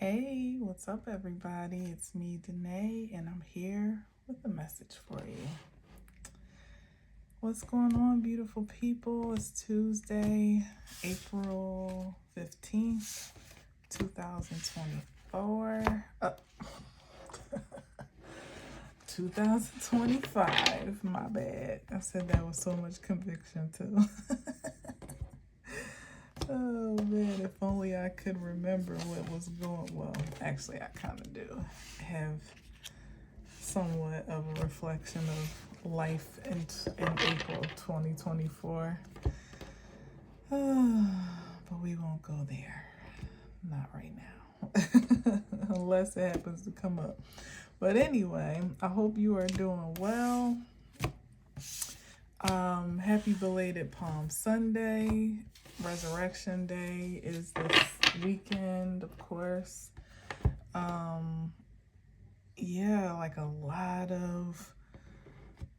Hey, what's up, everybody? It's me, Danae, and I'm here with a message for you. What's going on, beautiful people? It's Tuesday, April 15th, 2024. 2025, my bad. I said that with so much conviction, too. Oh man, if only I could remember what was going. Well, actually, I kind of do have somewhat of a reflection of life in April 2024. But we won't go there. Not right now. Unless it happens to come up. But anyway, I hope you are doing well. Happy belated Palm Sunday. Resurrection Day is this weekend, of course. Yeah, like a lot of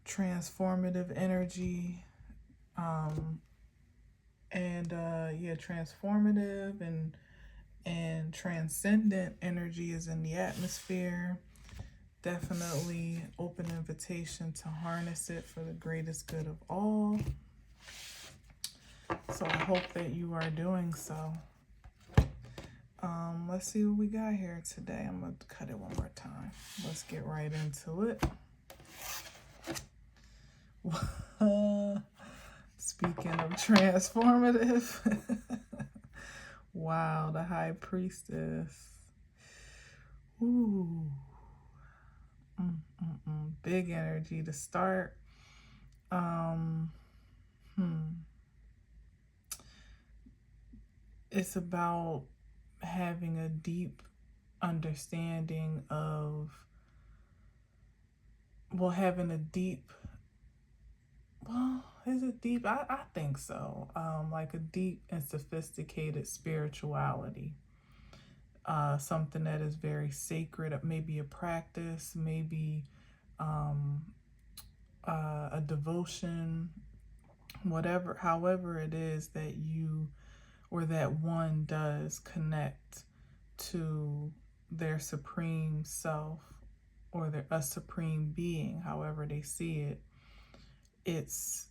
transformative energy. Transformative and transcendent energy is in the atmosphere. Definitely open invitation to harness it for the greatest good of all. So I hope that you are doing so. Let's see what we got here today. I'm going to cut it one more time. Let's get right into it. Speaking of transformative. Wow, the High Priestess. Ooh. Big energy to start. It's about having a deep understanding of, is it deep? I think so. Like a deep and sophisticated spirituality. Something that is very sacred, maybe a practice, maybe a devotion, however it is that you or that one does connect to their supreme self or a supreme being, however they see it. It's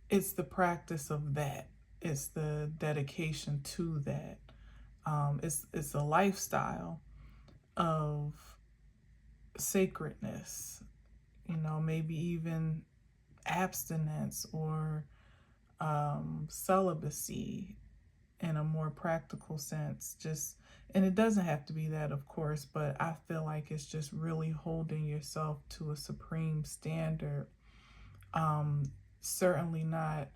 the practice of that. It's the dedication to that. It's a lifestyle of sacredness, maybe even abstinence or celibacy in a more practical sense. And it doesn't have to be that, of course, but I feel like it's just really holding yourself to a supreme standard. Certainly not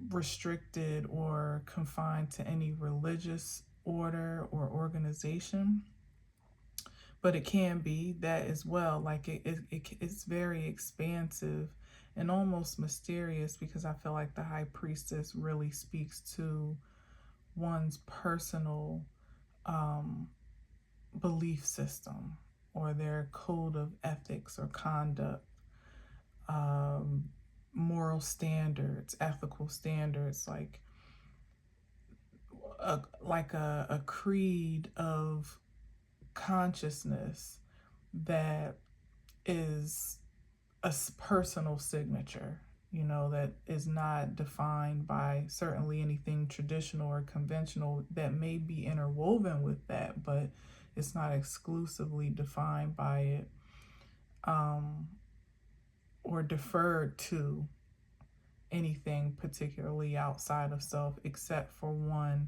restricted or confined to any religious order or organization, but it can be that as well. Like it's very expansive and almost mysterious, because I feel like the High Priestess really speaks to one's personal belief system or their code of ethics or conduct, moral standards, ethical standards, like a creed of consciousness that is a personal signature, that is not defined by certainly anything traditional or conventional that may be interwoven with that, but it's not exclusively defined by it, or deferred to anything particularly outside of self, except for one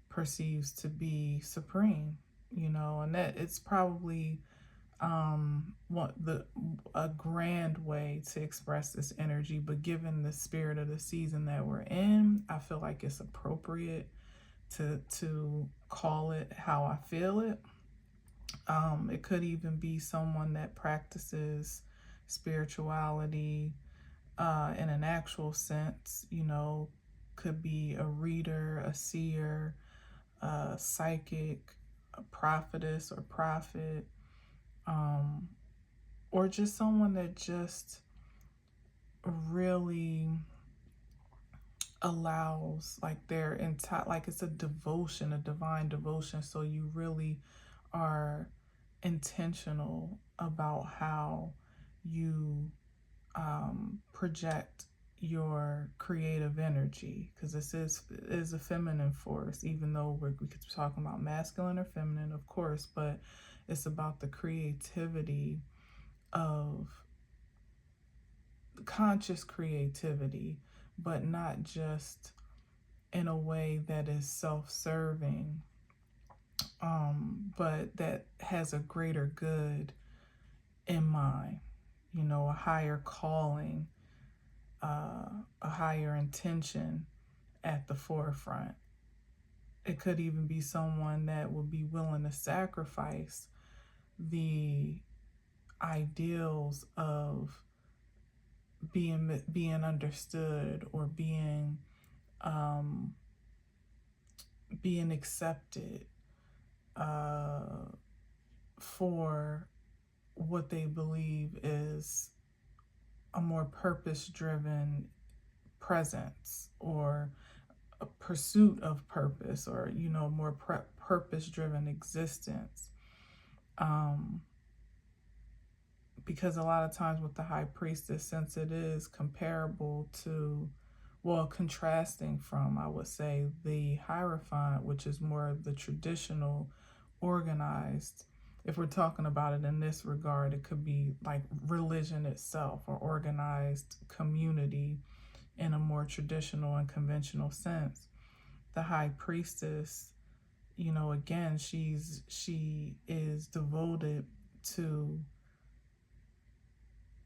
perceives to be supreme, and that it's probably a grand way to express this energy. But given the spirit of the season that we're in, I feel like it's appropriate to call it how I feel it. It could even be someone that practices spirituality in an actual sense, could be a reader, a seer, a psychic, a prophetess or prophet, or just someone that just really allows like their entire, like it's a devotion, a divine devotion. So you really are intentional about how you project your creative energy, because this is a feminine force, even though we could be talking about masculine or feminine, of course, but it's about the creativity of conscious creativity, but not just in a way that is self-serving, but that has a greater good in mind, a higher calling, a higher intention at the forefront. It could even be someone that would be willing to sacrifice the ideals of being understood, or um, being accepted, for what they believe is a more purpose-driven presence, or a pursuit of purpose, or more purpose-driven existence. Because a lot of times with the high priestess, since it is comparable to, well, contrasting from, I would say, the Hierophant, which is more of the traditional organized. If we're talking about it in this regard, it could be like religion itself, or organized community in a more traditional and conventional sense. The high priestess, again, she is devoted to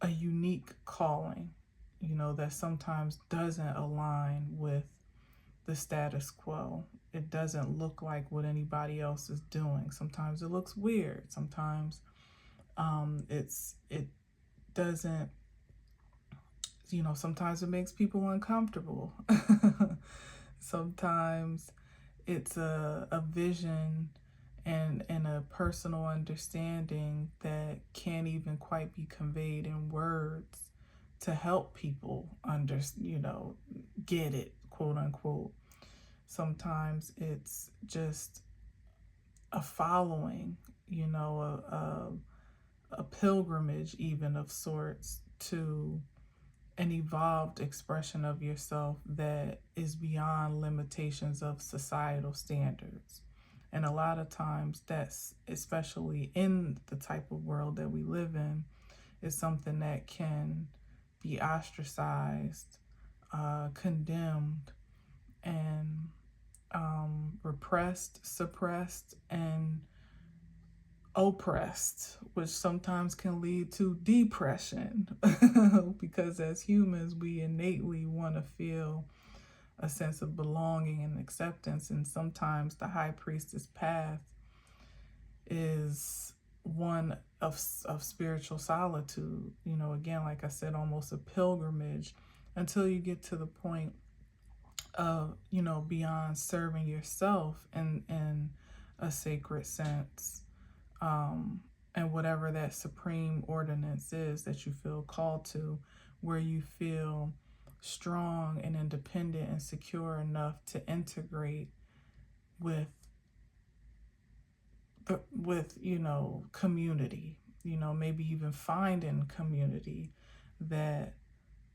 a unique calling, that sometimes doesn't align with the status quo. It doesn't look like what anybody else is doing. Sometimes it looks weird. Sometimes it doesn't, sometimes it makes people uncomfortable. Sometimes it's a vision and a personal understanding that can't even quite be conveyed in words to help people get it, quote unquote. Sometimes it's just a following, a pilgrimage even of sorts to an evolved expression of yourself that is beyond limitations of societal standards. And a lot of times that's, especially in the type of world that we live in, is something that can be ostracized, condemned, and repressed, suppressed, and oppressed, which sometimes can lead to depression. Because as humans, we innately want to feel a sense of belonging and acceptance, and sometimes the high priestess path is one of spiritual solitude. Again, like I said, almost a pilgrimage, until you get to the point of, beyond serving yourself in a sacred sense, and whatever that supreme ordinance is that you feel called to, where you feel strong and independent and secure enough to integrate with community, maybe even finding community that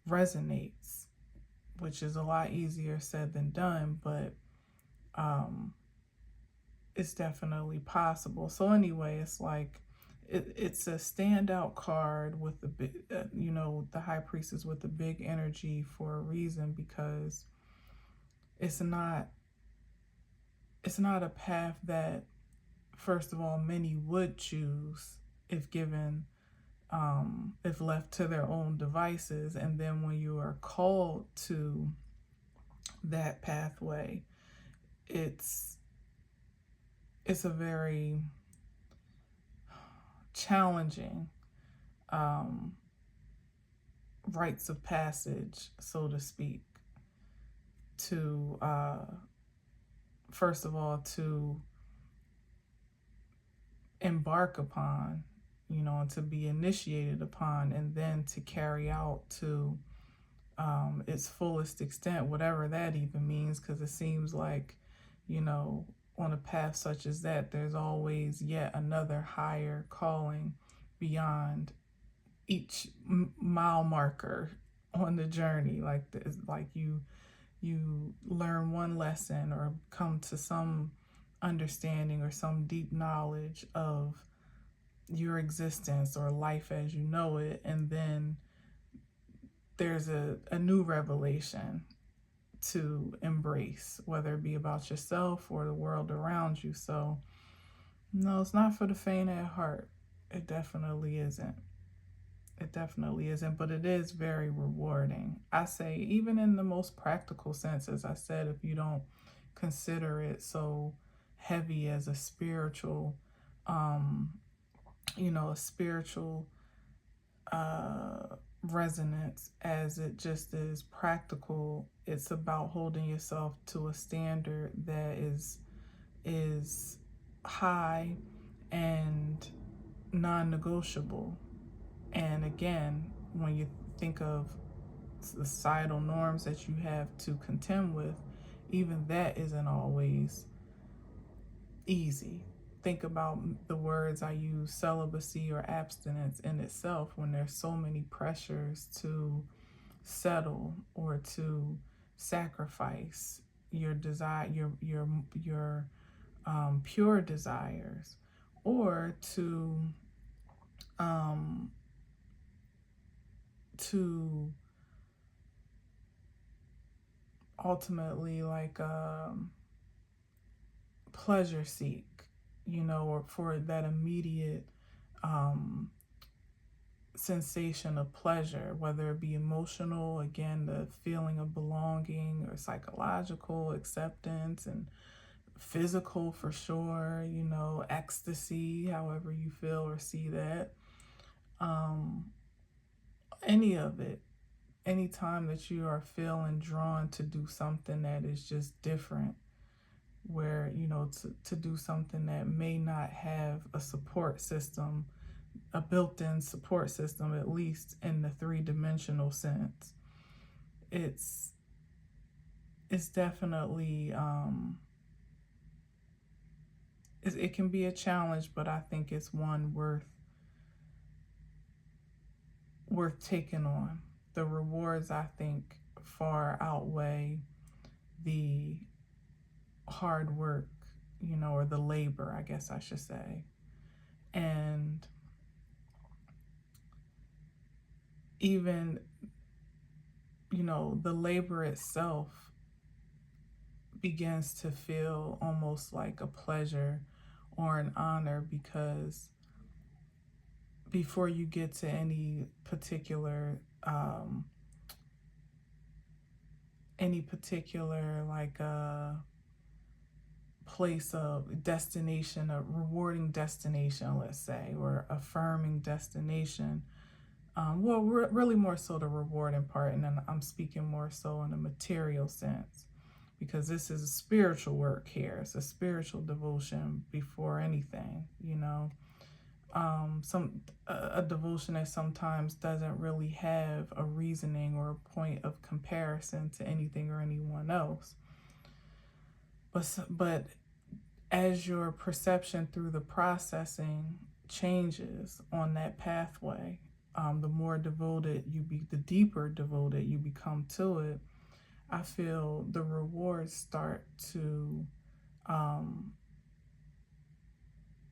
resonates, which is a lot easier said than done, but it's definitely possible. So anyway, it's like it's a standout card with the big, the high priestess with the big energy for a reason, because it's not a path that, first of all, many would choose if given, if left to their own devices. And then when you are called to that pathway, it's a very challenging rites of passage, so to speak, to first of all, to embark upon, and to be initiated upon, and then to carry out to its fullest extent, whatever that even means, because it seems like, you know, on a path such as that, there's always yet another higher calling beyond each mile marker on the journey. Like you learn one lesson or come to some understanding or some deep knowledge of your existence or life as you know it, and then there's a new revelation to embrace, whether it be about yourself or the world around you. So no, it's not for the faint at heart. It definitely isn't. It definitely isn't, but it is very rewarding. I say, even in the most practical sense, as I said, if you don't consider it so heavy as a spiritual, a spiritual resonance, as it just is practical. It's about holding yourself to a standard that is high and non-negotiable. And again, when you think of societal norms that you have to contend with, even that isn't always easy. Think about the words I use, celibacy or abstinence in itself, when there's so many pressures to settle or to sacrifice your desire, your pure desires, or to ultimately pleasure seek, or for that immediate sensation of pleasure, whether it be emotional, again, the feeling of belonging, or psychological acceptance, and physical for sure, ecstasy, however you feel or see that. Any of it, anytime that you are feeling drawn to do something that is just different, where, to do something that may not have a support system, a built-in support system, at least in the three-dimensional sense, it's definitely, it can be a challenge, but I think it's one worth taking on. The rewards, I think, far outweigh the hard work, or the labor, I guess I should say. And even, the labor itself begins to feel almost like a pleasure or an honor, because before you get to any particular place of destination, a rewarding destination, let's say, or affirming destination. Really more so the rewarding part, and then I'm speaking more so in a material sense, because this is a spiritual work here. It's a spiritual devotion before anything, a devotion that sometimes doesn't really have a reasoning or a point of comparison to anything or anyone else. But as your perception through the processing changes on that pathway, the more devoted the deeper devoted you become to it, I feel the rewards start to,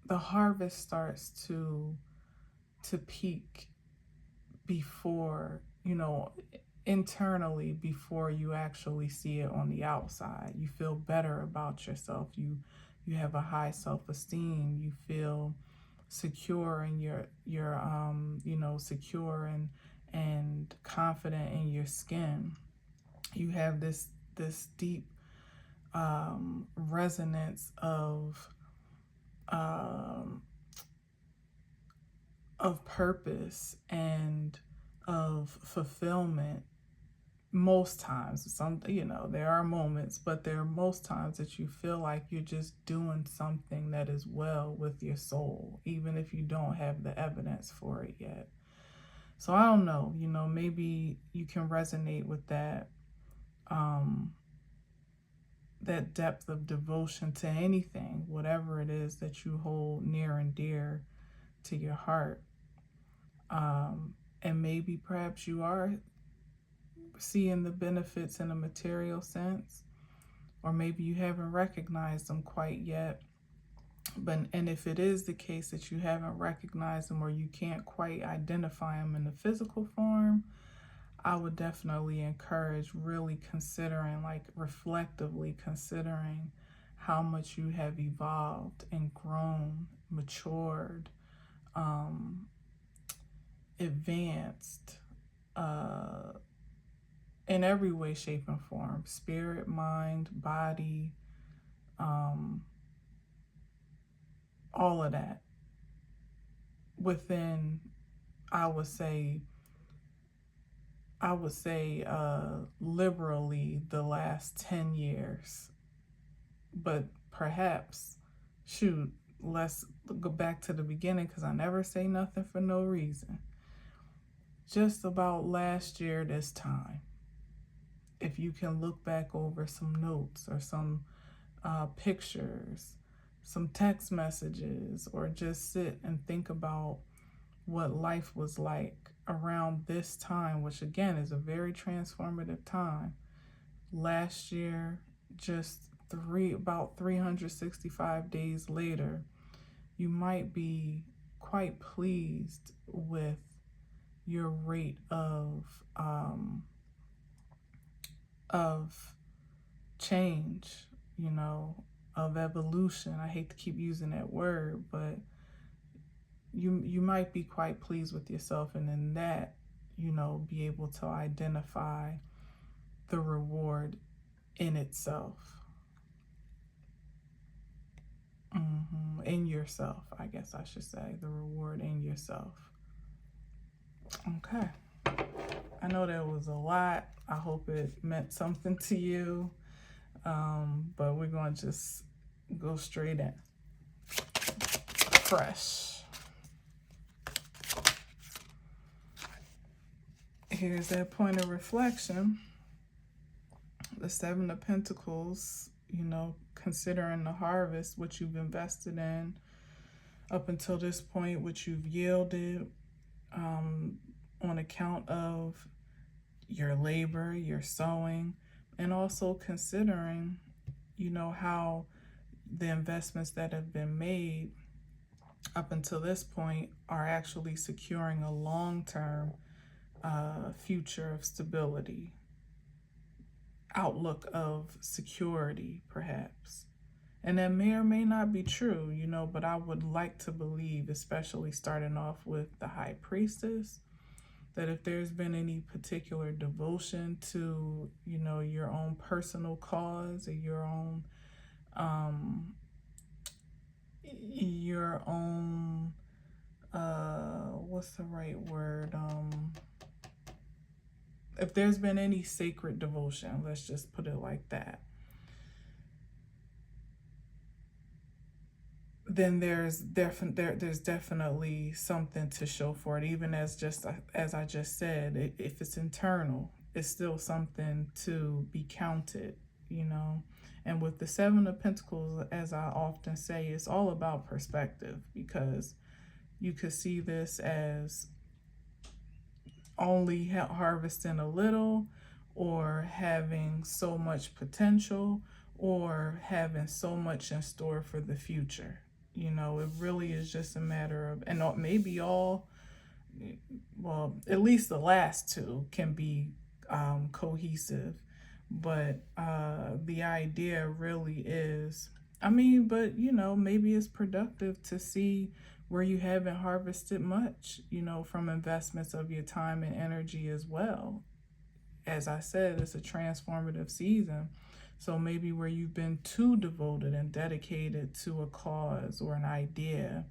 the harvest starts to peak before, internally, before you actually see it on the outside. You feel better about yourself. You have a high self-esteem. You feel secure in your secure and confident in your skin. You have this deep resonance of purpose and of fulfillment. Most times, there are moments, but there are most times that you feel like you're just doing something that is well with your soul, even if you don't have the evidence for it yet. So I don't know, maybe you can resonate with that depth of devotion to anything, whatever it is that you hold near and dear to your heart. And maybe perhaps you are seeing the benefits in a material sense, or maybe you haven't recognized them quite yet. And if it is the case that you haven't recognized them or you can't quite identify them in the physical form, I would definitely encourage really considering, like reflectively considering how much you have evolved and grown, matured, advanced, in every way, shape, and form, spirit, mind, body, all of that within, I would say liberally the last 10 years. But perhaps, shoot, let's go back to the beginning, because I never say nothing for no reason. Just about last year this time, if you can look back over some notes or some pictures, some text messages, or just sit and think about what life was like around this time, which again is a very transformative time. Last year, just about 365 days later, you might be quite pleased with your rate of change, of evolution. I hate to keep using that word, but you might be quite pleased with yourself, and in that, be able to identify the reward in itself. In yourself, I guess I should say, the reward in yourself. Okay. I know that was a lot. I hope it meant something to you. But we're going to just go straight in. Fresh. Here's that point of reflection. The Seven of Pentacles, considering the harvest, what you've invested in up until this point, what you've yielded on account of your labor, your sowing, and also considering, how the investments that have been made up until this point are actually securing a long-term future of stability, outlook of security, perhaps. And that may or may not be true, but I would like to believe, especially starting off with the High Priestess, that if there's been any particular devotion to, your own personal cause or your own what's the right word? If there's been any sacred devotion, let's just put it like that, then there's definitely something to show for it. Even as I just said, if it's internal, it's still something to be counted, And with the Seven of Pentacles, as I often say, it's all about perspective, because you could see this as only harvesting a little, or having so much potential, or having so much in store for the future. It really is just a matter of, and maybe all, well, at least the last two can be cohesive, but the idea really is, maybe it's productive to see where you haven't harvested much, from investments of your time and energy as well. As I said, it's a transformative season. So maybe where you've been too devoted and dedicated to a cause or an idea,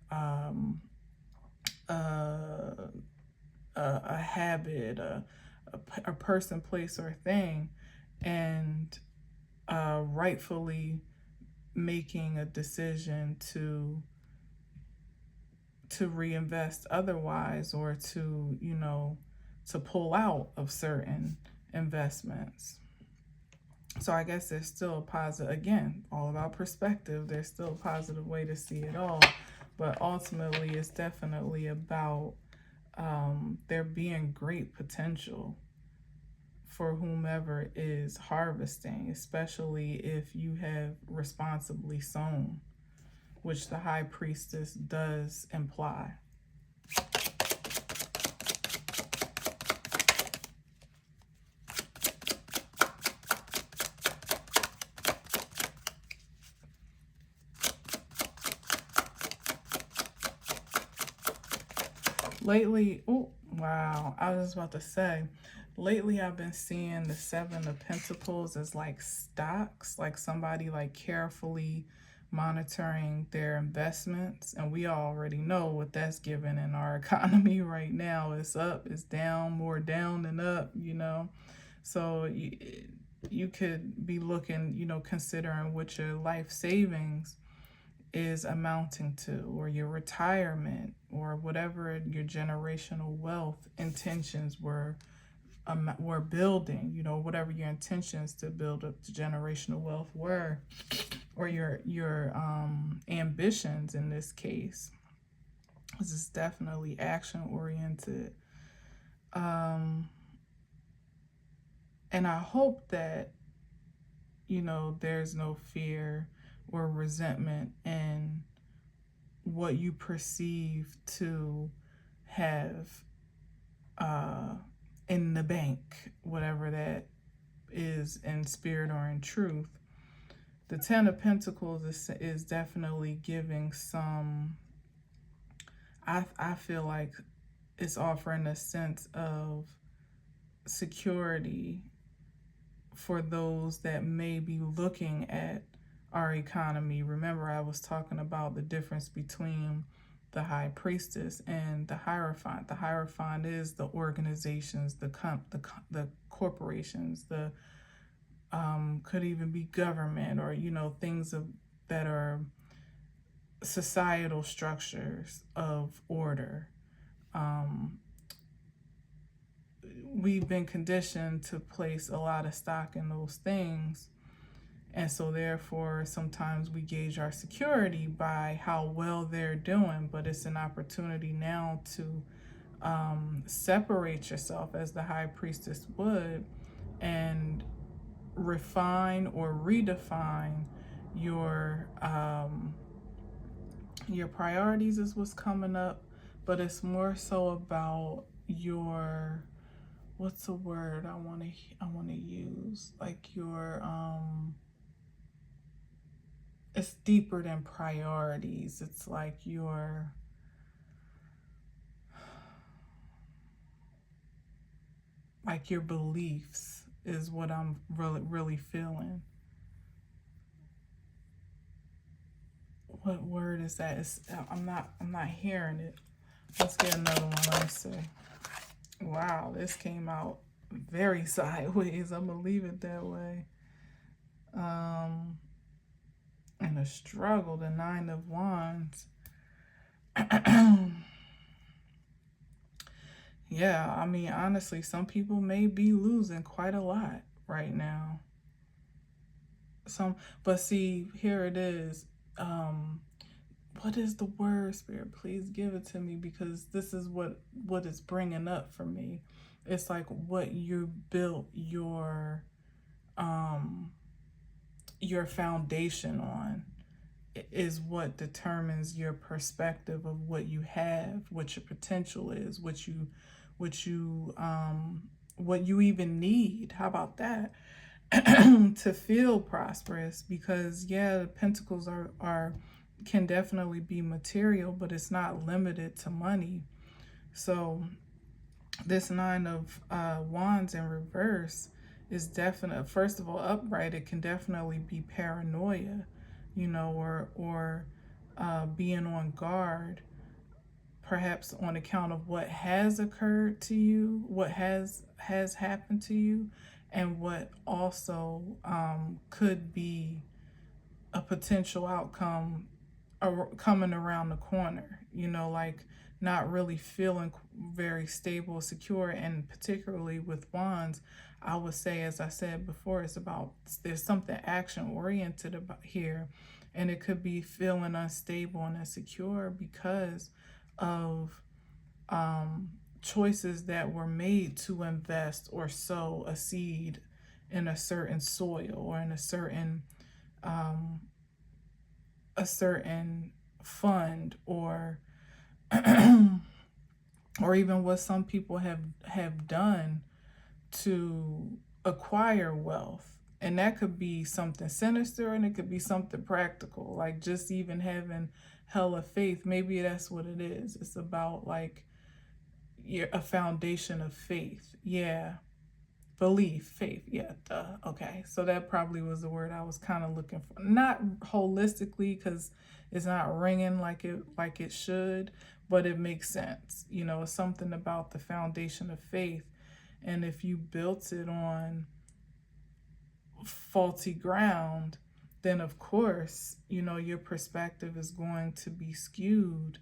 a habit, a person, place, or thing, and rightfully making a decision to to reinvest otherwise, or to, to pull out of certain investments. So I guess there's still a positive, again, all about perspective. There's still a positive way to see it all. But ultimately, it's definitely about there being great potential for whomever is harvesting, especially if you have responsibly sown, which the high priestess does imply. Lately, oh, wow, I was about to say, lately I've been seeing the Seven of Pentacles as like stocks, like somebody like carefully monitoring their investments. And we already know what that's given in our economy right now. It's up, it's down, more down than up, So you could be looking, considering what your life savings is amounting to, or your retirement, or whatever your generational wealth intentions were building, whatever your intentions to build up the generational wealth were, or your ambitions in this case. This is definitely action oriented. And I hope that, there's no fear or resentment in what you perceive to have in the bank, whatever that is in spirit or in truth. The Ten of Pentacles is definitely giving some, I feel like it's offering a sense of security for those that may be looking at our economy. Remember, I was talking about the difference between the High Priestess and the Hierophant. The Hierophant is the organizations, the corporations, the could even be government, or things that are societal structures of order. We've been conditioned to place a lot of stock in those things. And so therefore, sometimes we gauge our security by how well they're doing, but it's an opportunity now to separate yourself as the High Priestess would, and refine or redefine your priorities is what's coming up. But it's more so about your, what's the word I want to use, like your it's deeper than priorities. It's like your beliefs is what I'm really feeling. What word is that? I'm not hearing it. Let's get another one. Let me see. Wow, this came out very sideways. I'm gonna leave it that way. And a struggle, the Nine of Wands. Yeah, I mean, honestly, some people may be losing quite a lot right now. But see, here it is. What is the word, Spirit? Please give it to me, because this is what it's bringing up for me. It's like what you built your foundation on is what determines your perspective of what you have, what your potential is, what you even need. How about that? To feel prosperous. Because the pentacles can definitely be material, but it's not limited to money. So this Nine of Wands in reverse is definite. First of all, upright, it can definitely be paranoia, or being on guard, perhaps on account of what has occurred to you, what has happened to you, and what also could be a potential outcome coming around the corner, you know, like not really feeling very stable, secure. And particularly with wands, I would say, as I said before, it's about, there's something action oriented about here. And it could be feeling unstable and insecure because of choices that were made to invest or sow a seed in a certain soil or in a certain fund, or or even what some people have done to acquire wealth. And that could be something sinister and it could be something practical, like just even having hella faith. Maybe that's what it is. It's about like a foundation of faith. Yeah. Belief, faith. Yeah. Duh. Okay. So that probably was the word I was kind of looking for. Not holistically, because it's not ringing like it should, but it makes sense. You know, it's something about the foundation of faith. And if you built it on faulty ground, then of course, you know, your perspective is going to be skewed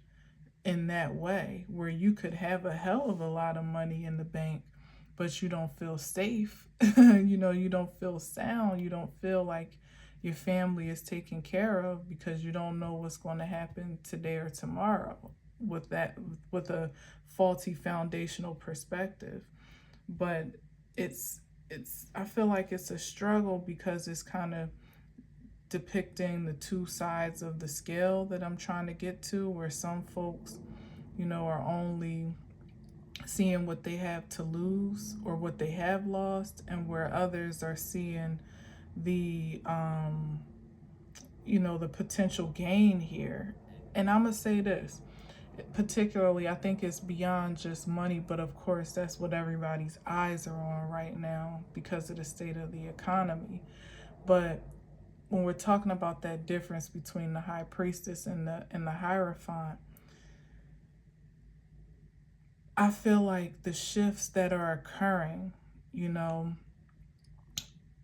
in that way, where you could have a hell of a lot of money in the bank, but you don't feel safe. You know, you don't feel sound. You don't feel like your family is taken care of because you don't know what's going to happen today or tomorrow with a faulty foundational perspective. But it's I feel like it's a struggle because it's kind of depicting the two sides of the scale that I'm trying to get to, where some folks, you know, are only seeing what they have to lose or what they have lost, and where others are seeing the you know, the potential gain here. And I'm gonna say this particularly, I think it's beyond just money, but of course that's what everybody's eyes are on right now because of the state of the economy. But when we're talking about that difference between the high priestess and the hierophant, I feel like the shifts that are occurring, you know,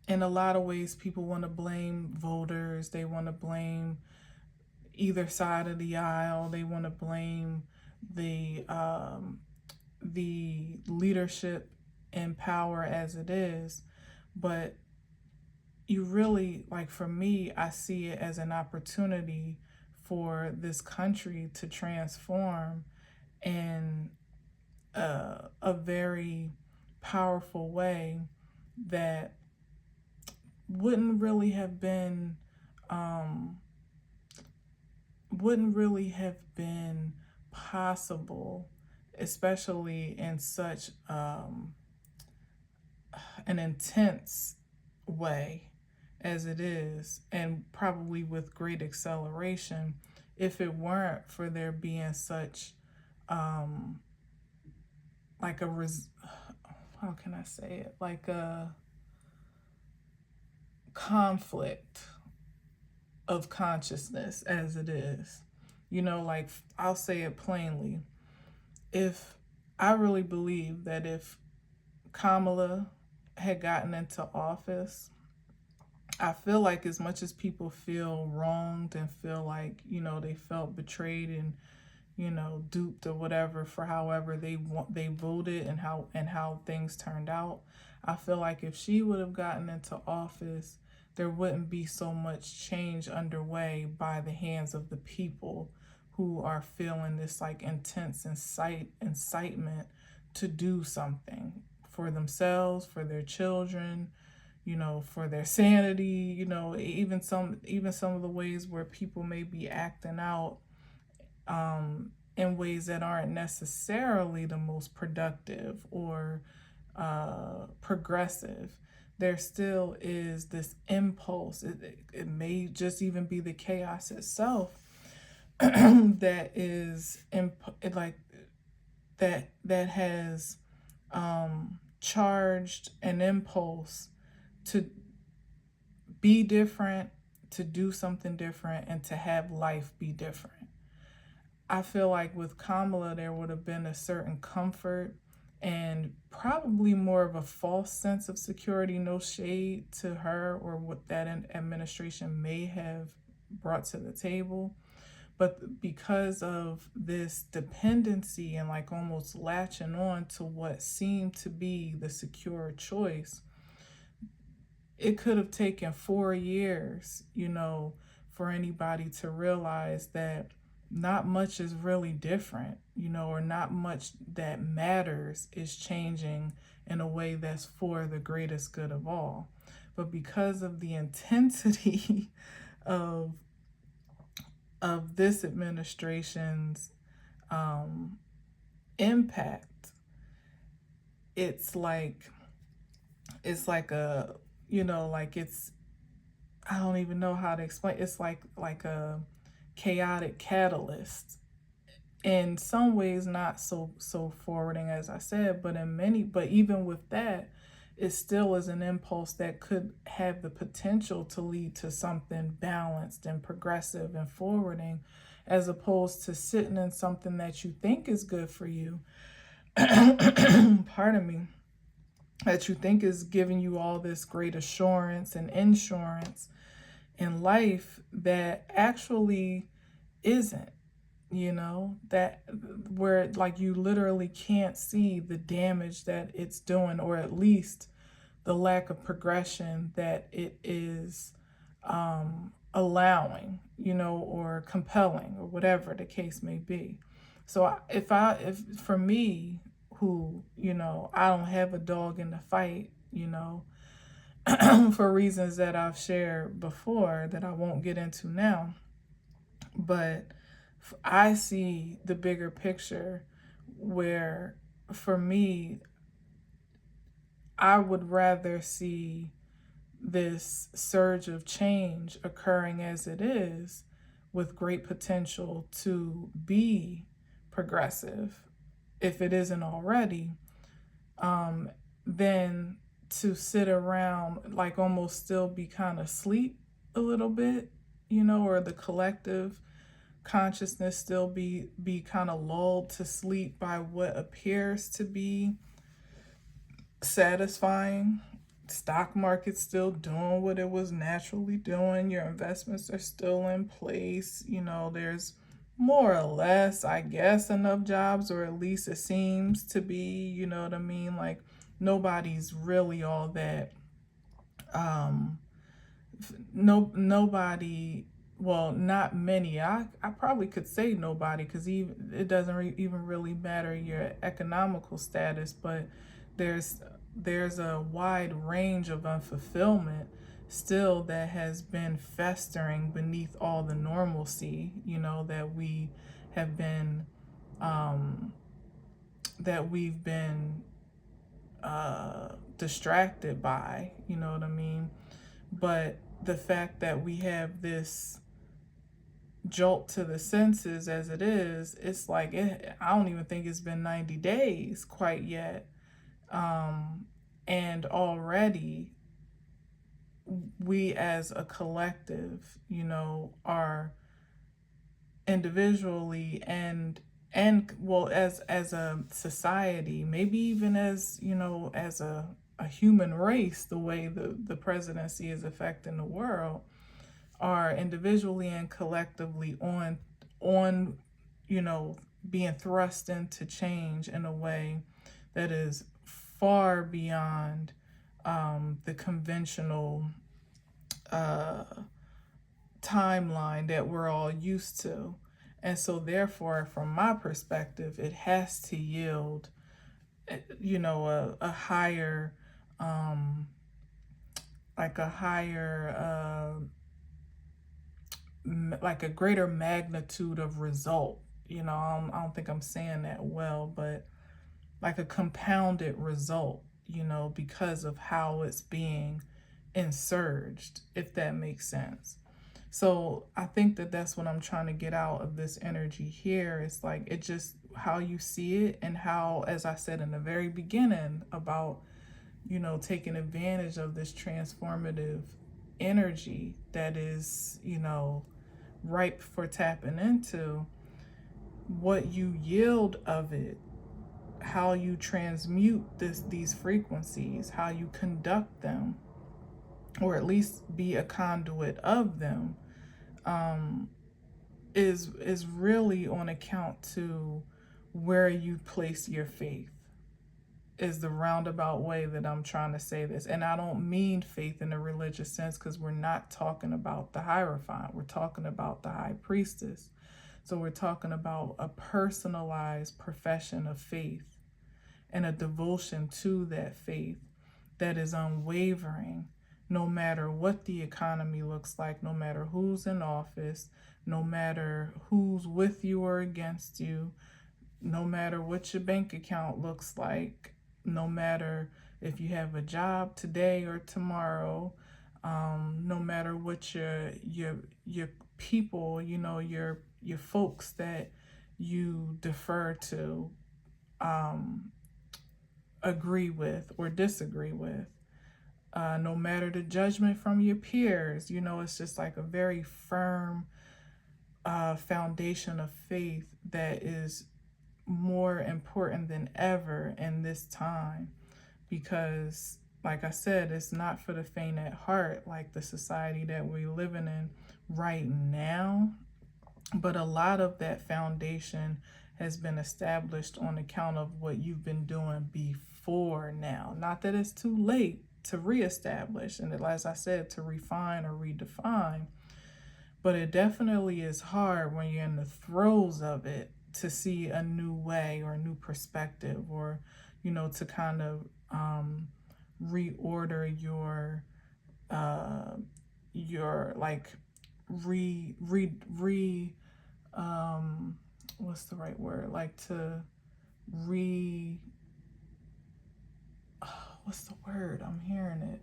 in a lot of ways, people want to blame voters. They want to blame either side of the aisle. They want to blame the leadership in power as it is. But you really, like, for me, I see it as an opportunity for this country to transform in a very powerful way that wouldn't really have been possible, especially in such an intense way as it is, and probably with great acceleration, if it weren't for there being such like how can I say it, like a conflict of consciousness as it is. You know, like, I'll say it plainly. If I really believe that if Kamala had gotten into office, I feel like as much as people feel wronged and feel like, you know, they felt betrayed and, you know, duped or whatever for however they voted and how things turned out, I feel like if she would have gotten into office, there wouldn't be so much change underway by the hands of the people who are feeling this like intense incitement to do something for themselves, for their children, you know, for their sanity, you know, even some of the ways where people may be acting out in ways that aren't necessarily the most productive or progressive. There still is this impulse. It may just even be the chaos itself that is that has charged an impulse to be different, to do something different, and to have life be different. I feel like with Kamala, there would have been a certain comfort and probably more of a false sense of security, no shade to her or what that administration may have brought to the table. But because of this dependency and like almost latching on to what seemed to be the secure choice, it could have taken 4 years, for anybody to realize that not much is really different, or not much that matters is changing in a way that's for the greatest good of all. But because of the intensity of this administration's impact, it's like a, like it's, I don't even know how to explain. It's like a chaotic catalyst. In some ways, not so forwarding as I said, but even with that, it still is an impulse that could have the potential to lead to something balanced and progressive and forwarding, as opposed to sitting in something that you think is good for you. Pardon me. That you think is giving you all this great assurance and insurance in life that actually isn't, that where like you literally can't see the damage that it's doing, or at least the lack of progression that it is allowing, or compelling, or whatever the case may be. So if for me, who, I don't have a dog in the fight, for reasons that I've shared before that I won't get into now, but I see the bigger picture where, for me, I would rather see this surge of change occurring as it is, with great potential to be progressive, if it isn't already, than to sit around like almost still be kind of asleep a little bit, or the collective consciousness still be kind of lulled to sleep by what appears to be satisfying. Stock market's still doing what it was naturally doing. Your investments are still in place. There's more or less, I guess, enough jobs, or at least it seems to be, you know what I mean? Like, nobody's really all that, nobody, well, not many. I probably could say nobody, because even it doesn't even really matter your economical status, but there's a wide range of unfulfillment still that has been festering beneath all the normalcy, that we have been, that we've been distracted by, you know what I mean? But the fact that we have this jolt to the senses as it is, it's like, I don't even think it's been 90 days quite yet. And already we as a collective, are individually and well, as a society, maybe even as, as a human race, the way the presidency is affecting the world, are individually and collectively on being thrust into change in a way that is far beyond the conventional timeline that we're all used to. And so therefore, from my perspective, it has to yield, a higher, like a higher, like a greater magnitude of result. I don't think I'm saying that well, but like a compounded result, because of how it's being insurged, if that makes sense. So I think that that's what I'm trying to get out of this energy here. It's like, it just, how you see it, and how, as I said in the very beginning about, taking advantage of this transformative energy that is, ripe for tapping into, what you yield of it, how you transmute these frequencies, how you conduct them, or at least be a conduit of them, is really on account to where you place your faith, is the roundabout way that I'm trying to say this. And I don't mean faith in a religious sense, because we're not talking about the Hierophant. We're talking about the high priestess. So we're talking about a personalized profession of faith and a devotion to that faith that is unwavering, no matter what the economy looks like, no matter who's in office, no matter who's with you or against you, no matter what your bank account looks like, no matter if you have a job today or tomorrow, no matter what your people, your folks that you defer to, agree with or disagree with, no matter the judgment from your peers. It's just like a very firm foundation of faith that is more important than ever in this time, because like I said, it's not for the faint at heart, like the society that we're living in right now. But a lot of that foundation has been established on account of what you've been doing before now. Not that it's too late to reestablish, and as I said, to refine or redefine, but it definitely is hard when you're in the throes of it to see a new way or a new perspective, or to kind of reorder your like what's the right word, like to what's the word, I'm hearing it,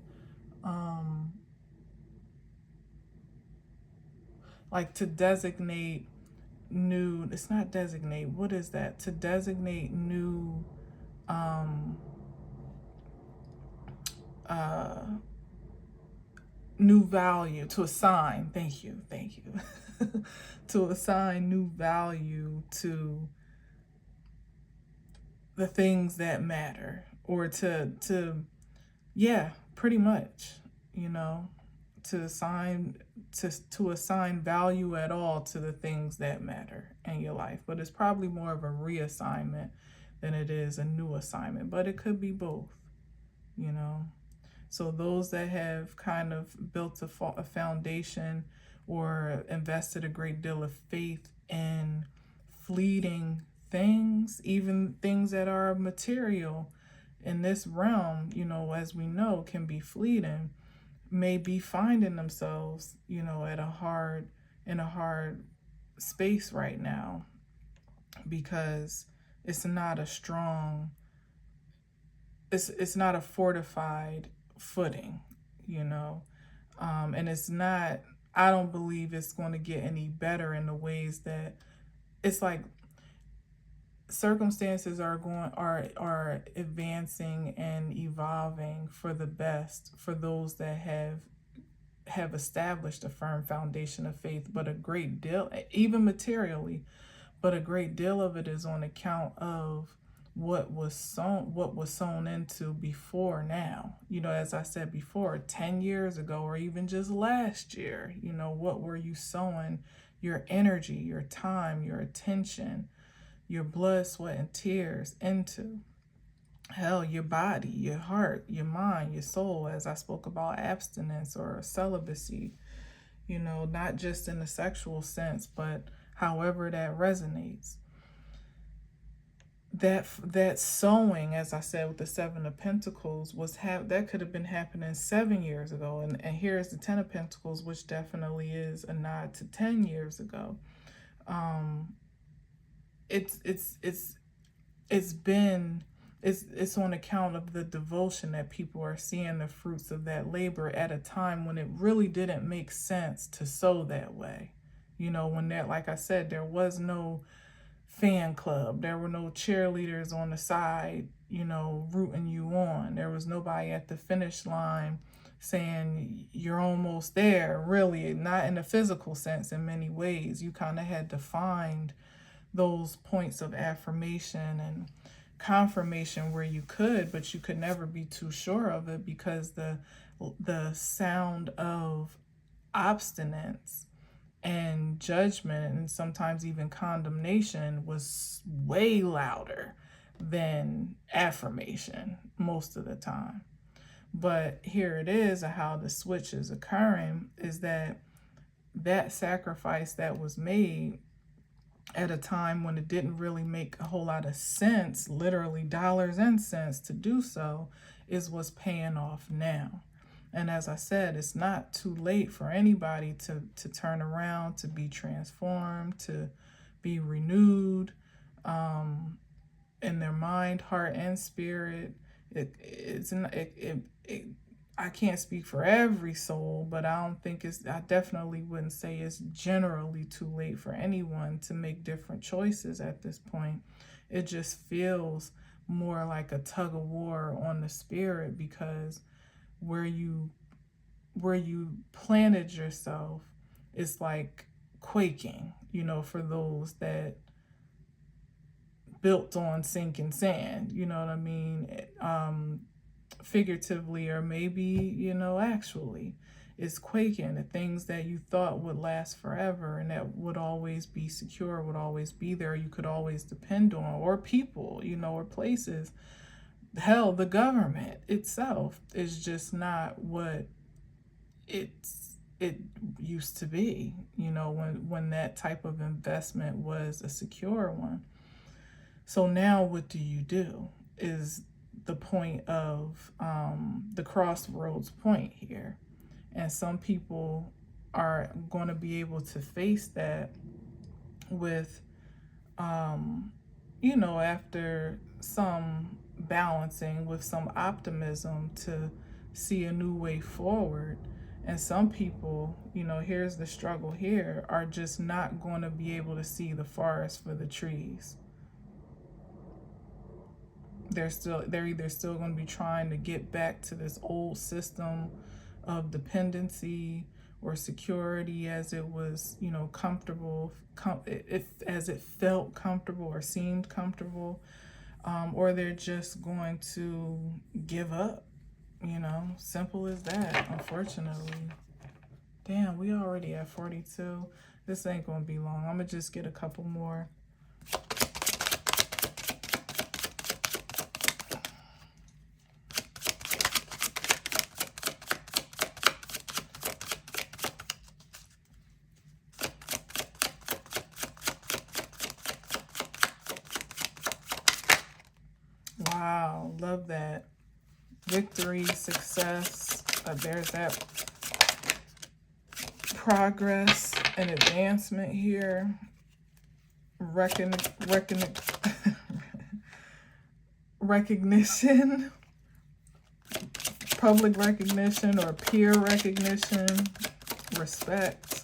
like to designate new, it's not designate, what is that, to designate new new value, to assign, thank you to assign new value to the things that matter, or to yeah, pretty much, to assign value at all to the things that matter in your life. But it's probably more of a reassignment than it is a new assignment, but it could be both. So those that have kind of built a foundation or invested a great deal of faith in fleeting things, even things that are material in this realm, as we know, can be fleeting, may be finding themselves, in a hard space right now, because it's not a strong, it's not a fortified footing, and it's not, I don't believe it's going to get any better in the ways that, it's like circumstances are advancing and evolving for the best for those that have established a firm foundation of faith, but a great deal, even materially, but a great deal of it is on account of what was sown into before now. As I said before, 10 years ago, or even just last year, what were you sowing your energy, your time, your attention, your blood, sweat, and tears into? Hell, your body, your heart, your mind, your soul, as I spoke about abstinence or celibacy, not just in the sexual sense, but however that resonates. That sowing, as I said, with the Seven of Pentacles, that could have been happening 7 years ago, and here's the Ten of Pentacles, which definitely is a nod to 10 years ago. It's on account of the devotion that people are seeing the fruits of that labor at a time when it really didn't make sense to sow that way. When like I said, there was no fan club, there were no cheerleaders on the side, rooting you on. There was nobody at the finish line saying you're almost there, really, not in a physical sense. In many ways, you kind of had to find those points of affirmation and confirmation where you could, but you could never be too sure of it, because the sound of obstinance and judgment and sometimes even condemnation was way louder than affirmation most of the time. But here it is, how the switch is occurring is that sacrifice that was made at a time when it didn't really make a whole lot of sense, literally dollars and cents to do so, is what's paying off now. And as I said, it's not too late for anybody to turn around, to be transformed, to be renewed in their mind, heart, and spirit. I can't speak for every soul, but I definitely wouldn't say it's generally too late for anyone to make different choices at this point. It just feels more like a tug of war on the spirit, because where you planted yourself is like quaking, for those that built on sinking sand, you know what I mean? Figuratively, or maybe, actually, it's quaking. The things that you thought would last forever and that would always be secure, would always be there, you could always depend on, or people, or places. Hell, the government itself is just not what it used to be, when that type of investment was a secure one. So now what do you do is the point of the crossroads point here. And some people are going to be able to face that with, after some balancing, with some optimism, to see a new way forward. And some people, here's the struggle here, are just not going to be able to see the forest for the trees. They're either still going to be trying to get back to this old system of dependency or security, as it was, comfortable, as it felt comfortable or seemed comfortable, or they're just going to give up. Simple as that, unfortunately. Damn, we already at 42. This ain't gonna be long. I'm gonna just get a couple more. Wow, love that. Victory, success, there's that progress and advancement here. Recognition, public recognition or peer recognition, respect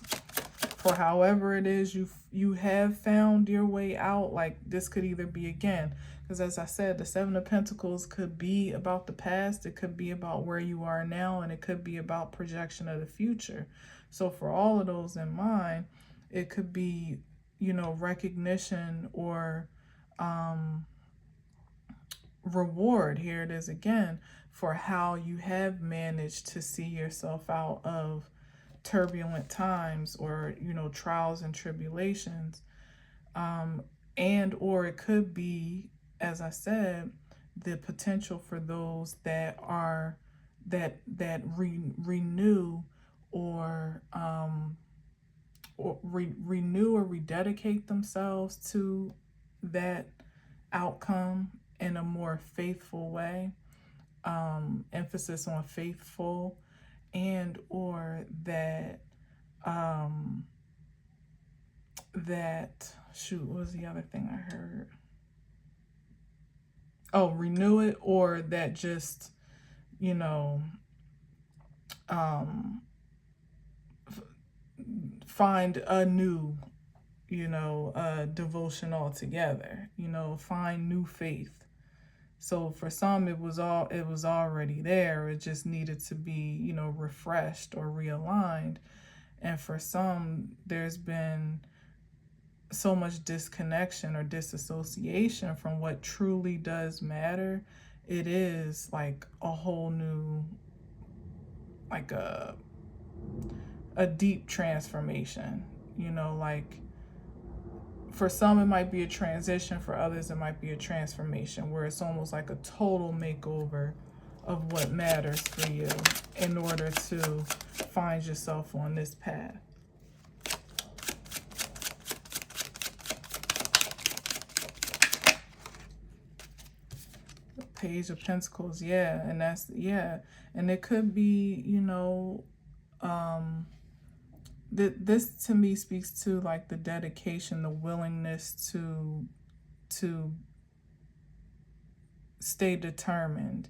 for however it is you have found your way out. Like, this could either be, again, because as I said, the Seven of Pentacles could be about the past, it could be about where you are now, and it could be about projection of the future. So for all of those in mind, it could be, recognition or reward. Here it is again, for how you have managed to see yourself out of turbulent times, or trials and tribulations, and or it could be, as I said, the potential for those that are renew or renew or rededicate themselves to that outcome in a more faithful way, emphasis on faithful, and or that shoot, what was the other thing I heard? Oh, renew it, or that just, find a new, devotion altogether, find new faith. So for some, it was already there. It just needed to be, refreshed or realigned. And for some, there's been so much disconnection or disassociation from what truly does matter. It is like a whole new, like a deep transformation, Like for some it might be a transition, for others it might be a transformation, where it's almost like a total makeover of what matters for you in order to find yourself on this path. Page of Pentacles, yeah, and that's, yeah, and it could be, this to me speaks to like the dedication, the willingness to stay determined,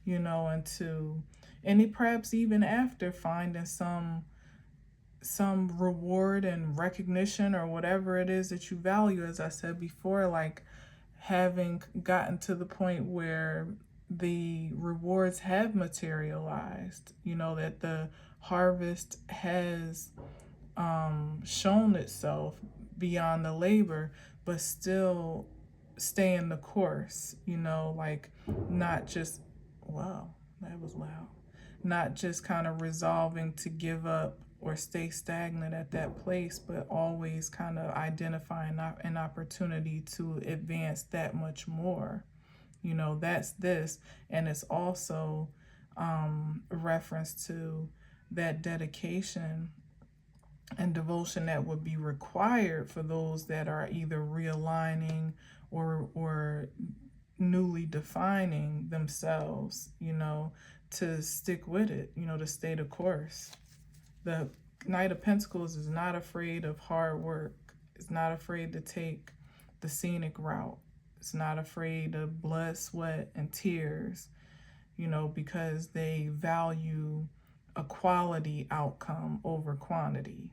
and perhaps even after finding some reward and recognition or whatever it is that you value, as I said before, like having gotten to the point where the rewards have materialized, that the harvest has shown itself beyond the labor, but still staying the course, like not just, wow, that was loud, not just kind of resolving to give up or stay stagnant at that place, but always kind of identifying an opportunity to advance that much more. That's this. And it's also a reference to that dedication and devotion that would be required for those that are either realigning or newly defining themselves, to stick with it, to stay the course. The Knight of Pentacles is not afraid of hard work. It's not afraid to take the scenic route. It's not afraid of blood, sweat, and tears, because they value a quality outcome over quantity.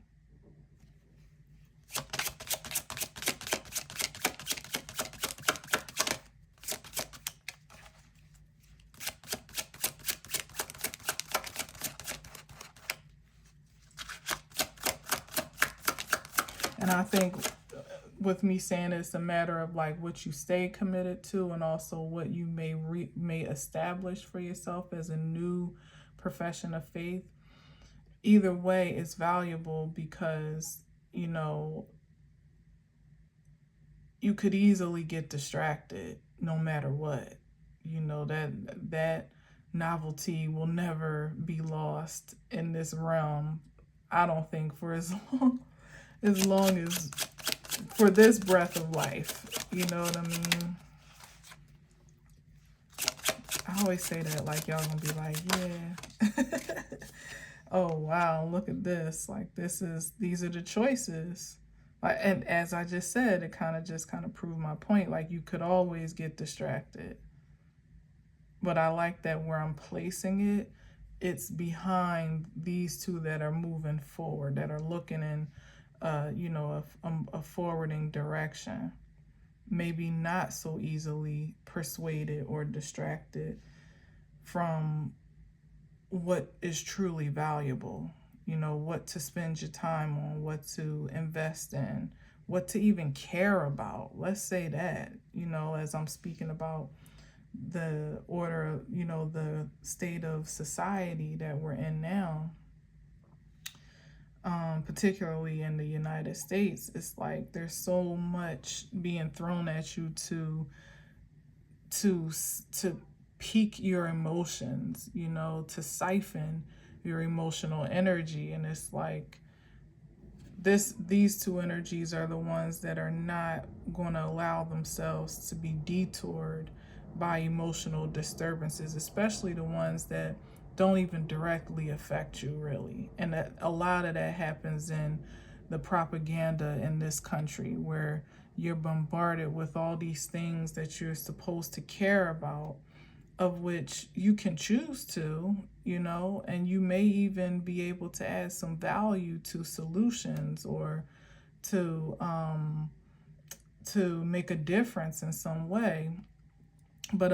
And I think with me saying it's a matter of like what you stay committed to, and also what you may establish for yourself as a new profession of faith. Either way, it's valuable because, you could easily get distracted no matter what. That novelty will never be lost in this realm, I don't think, for as long as for this breath of life. You know what I mean? I always say that like y'all gonna be like, yeah. Oh wow, look at this. Like these are the choices. Like, and as I just said, it kind of proved my point. Like you could always get distracted. But I like that where I'm placing it, it's behind these two that are moving forward, that are looking in a forwarding direction. Maybe not so easily persuaded or distracted from what is truly valuable, what to spend your time on, what to invest in, what to even care about. Let's say that, as I'm speaking about the order, the state of society that we're in now, particularly in the United States, it's like there's so much being thrown at you to pique your emotions, to siphon your emotional energy. And it's like these two energies are the ones that are not going to allow themselves to be detoured by emotional disturbances, especially the ones that don't even directly affect you, really. And that a lot of that happens in the propaganda in this country, where you're bombarded with all these things that you're supposed to care about, of which you can choose to, and you may even be able to add some value to solutions, or to make a difference in some way. But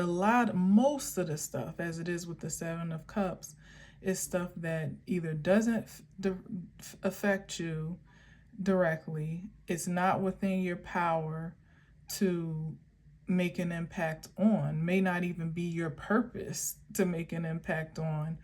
most of the stuff, as it is with the Seven of Cups, is stuff that either doesn't affect you directly, it's not within your power to make an impact on, may not even be your purpose to make an impact on,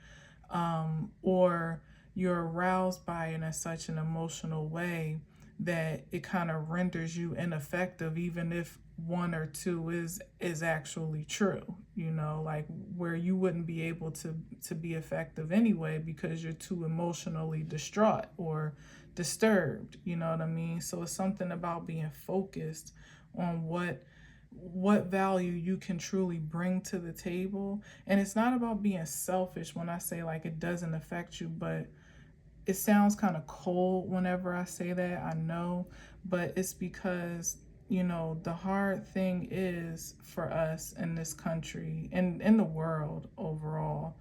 or you're aroused by it in such an emotional way that it kind of renders you ineffective, even if one or two is actually true, you know, like where you wouldn't be able to be effective anyway because you're too emotionally distraught or disturbed, you know what I mean? So it's something about being focused on what value you can truly bring to the table. And it's not about being selfish when I say like it doesn't affect you, but it sounds kind of cold whenever I say that, I know, but it's because, you know, the hard thing is for us in this country and in the world overall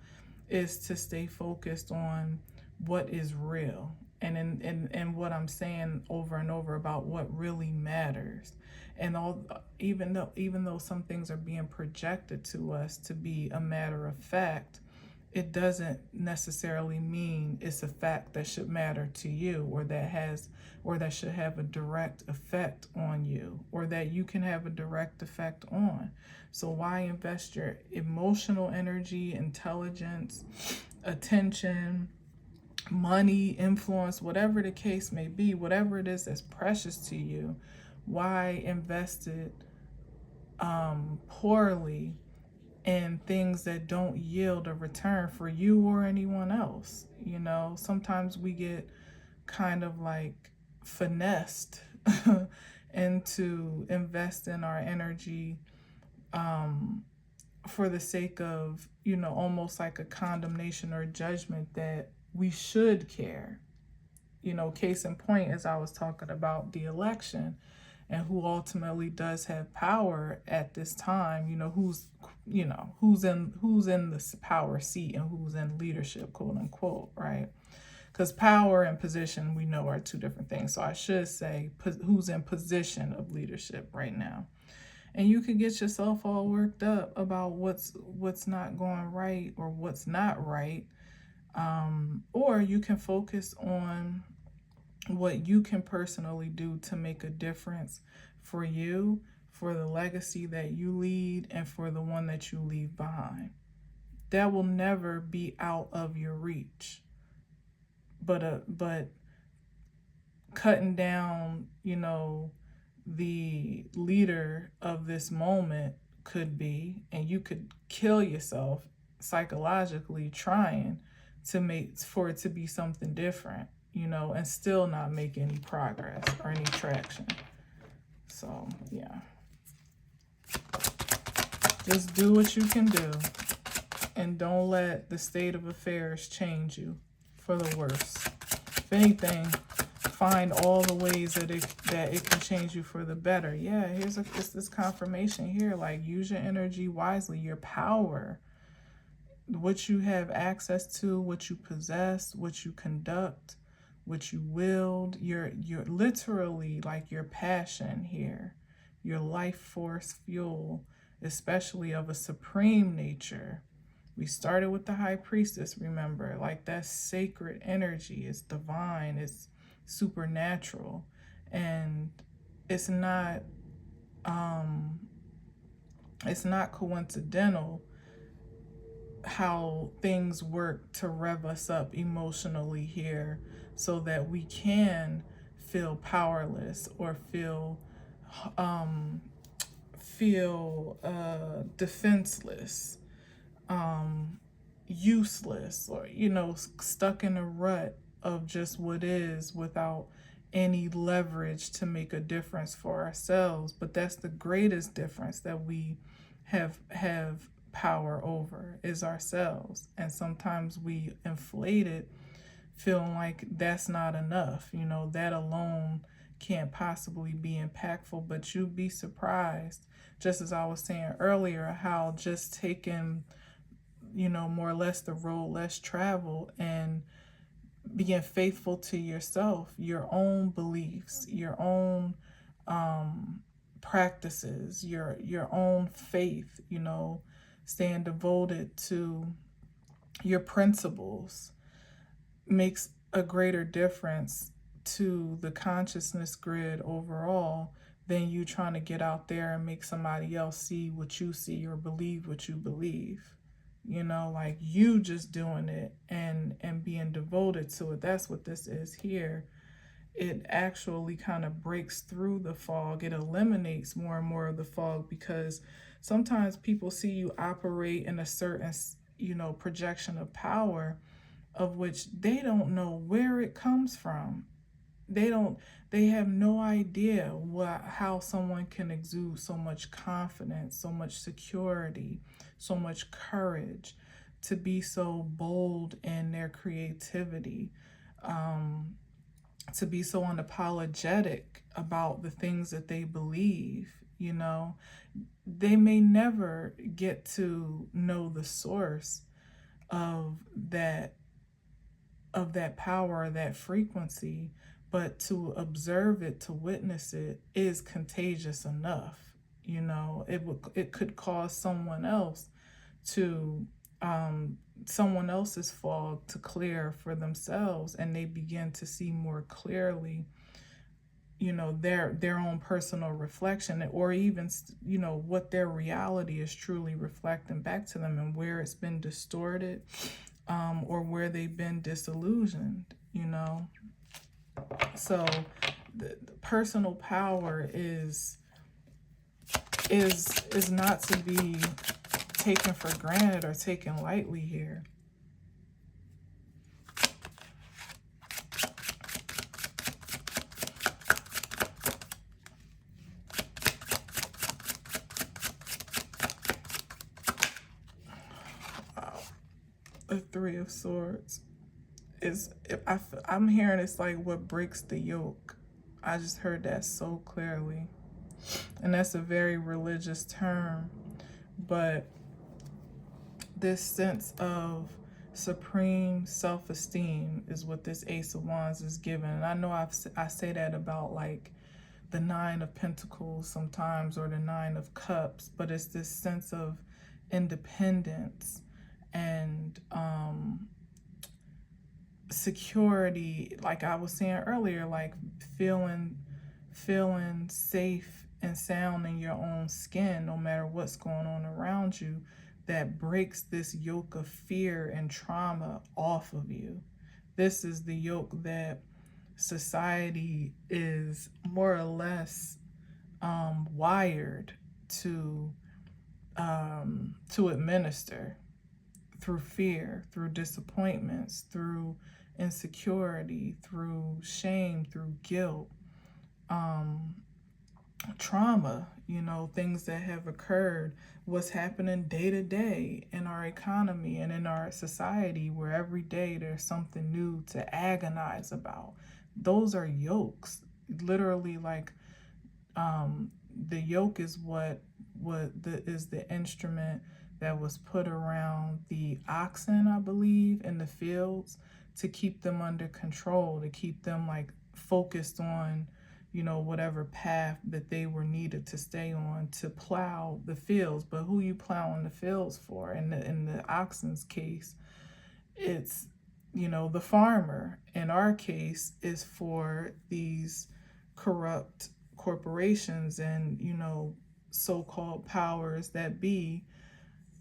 is to stay focused on what is real. And what I'm saying over and over about what really matters. And all, even though some things are being projected to us to be a matter of fact, it doesn't necessarily mean it's a fact that should matter to you, or that should have a direct effect on you, or that you can have a direct effect on. So why invest your emotional energy, intelligence, attention, money, influence, whatever the case may be, whatever it is that's precious to you, why invest it poorly and things that don't yield a return for you or anyone else? You know, sometimes we get kind of like finessed into investing our energy for the sake of, you know, almost like a condemnation or judgment that we should care. You know, case in point, as I was talking about the election and who ultimately does have power at this time, who's in this power seat and who's in leadership, quote unquote, right? Because power and position, we know, are two different things. So I should say who's in position of leadership right now. And you could get yourself all worked up about what's not going right or what's not right, or you can focus on what you can personally do to make a difference for you, for the legacy that you lead, and for the one that you leave behind. That will never be out of your reach. But cutting down, you know, the leader of this moment could be, and you could kill yourself psychologically trying to make for it to be something different, you know, and still not make any progress or any traction. So yeah, just do what you can do and don't let the state of affairs change you for the worse. If anything, find all the ways that it can change you for the better. Yeah, it's this confirmation here, like use your energy wisely, your power, what you have access to, what you possess, what you conduct, what you wield, your literally like your passion here, your life force fuel, especially of a supreme nature. We started with the high priestess, remember, like that's sacred energy, it's divine, it's supernatural, and it's not coincidental how things work to rev us up emotionally here so that we can feel powerless or feel defenseless, useless, or, you know, stuck in a rut of just what is without any leverage to make a difference for ourselves. But that's the greatest difference that we have power over, is ourselves. And sometimes we inflate it, feeling like that's not enough, you know, that alone can't possibly be impactful. But you'd be surprised, just as I was saying earlier, how just taking, you know, more or less the road less traveled and being faithful to yourself, your own beliefs, your own practices, your own faith, you know, staying devoted to your principles makes a greater difference to the consciousness grid overall than you trying to get out there and make somebody else see what you see or believe what you believe. You know, like you just doing it and being devoted to it. That's what this is here. it actually kind of breaks through the fog. It eliminates more and more of the fog, because sometimes people see you operate in a certain, projection of power, of which they don't know where it comes from. They have no idea how someone can exude so much confidence, so much security, so much courage, to be so bold in their creativity, to be so unapologetic about the things that they believe. They may never get to know the source of that power, that frequency, but to observe it, to witness it, is contagious enough. It could cause someone else to someone else's fog to clear for themselves, and they begin to see more clearly their own personal reflection, or even what their reality is truly reflecting back to them, and where it's been distorted, or where they've been disillusioned. So the personal power is not to be taken for granted or taken lightly here. The Three of Swords is, I'm hearing it's like what breaks the yoke. I just heard that so clearly. And that's a very religious term, but this sense of supreme self-esteem is what this Ace of Wands is given. And I know I say that about like the Nine of Pentacles sometimes, or the Nine of Cups, but it's this sense of independence and security, like I was saying earlier, like feeling safe and sound in your own skin, no matter what's going on around you, that breaks this yoke of fear and trauma off of you. This is the yoke that society is more or less wired to administer, through fear, through disappointments, through insecurity, through shame, through guilt, trauma, things that have occurred, what's happening day to day in our economy and in our society, where every day there's something new to agonize about. Those are yokes. Literally, like, the yoke is is the instrument that was put around the oxen, I believe, in the fields, to keep them under control, to keep them like focused on, whatever path that they were needed to stay on to plow the fields. But who you plowing the fields for? In the oxen's case, it's, the farmer. In our case, is for these corrupt corporations and, so-called powers that be,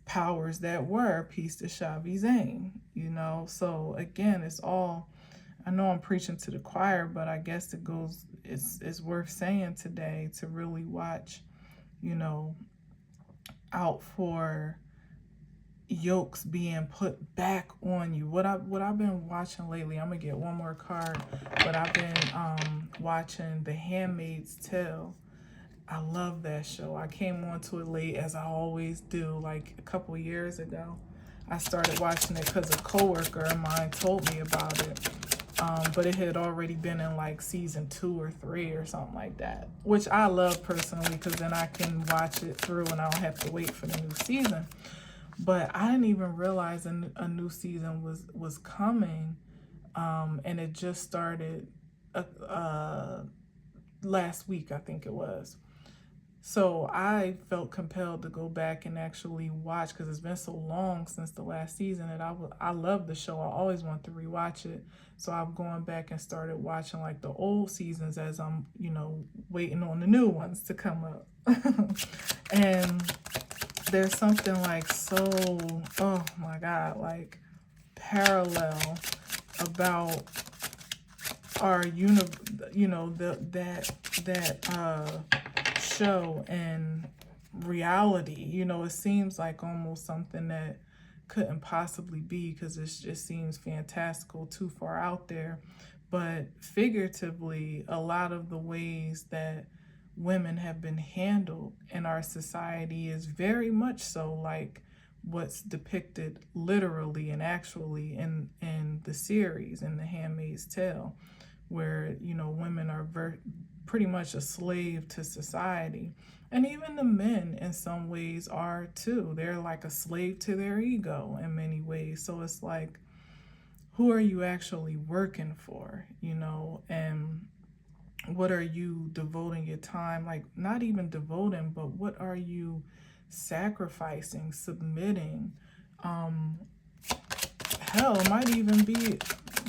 powers that were, peace to Shavi Zane, So again, it's all, I know I'm preaching to the choir, but I guess it's worth saying today to really watch, out for yokes being put back on you. What I've been watching lately, I'm gonna get one more card, but I've been watching The Handmaid's Tale. I love that show. I came onto it late, as I always do, like a couple years ago. I started watching it because a coworker of mine told me about it. But it had already been in like season 2 or 3 or something like that, which I love personally, because then I can watch it through and I don't have to wait for the new season. But I didn't even realize a new season was coming, and it just started last week, I think it was. So I felt compelled to go back and actually watch, because it's been so long since the last season, and I love the show. I always want to rewatch it. So I've gone back and started watching like the old seasons as I'm, waiting on the new ones to come up. And there's something like so, oh my God, like parallel about our that show and reality. It seems like almost something that couldn't possibly be, because it just seems fantastical, too far out there. But figuratively, a lot of the ways that women have been handled in our society is very much so like what's depicted literally and actually in the series, in The Handmaid's Tale, where women are pretty much a slave to society. And even the men in some ways are too. They're like a slave to their ego in many ways. So it's like, who are you actually working for? And what are you devoting your time, like not even devoting, but what are you sacrificing, submitting? Hell, it might even be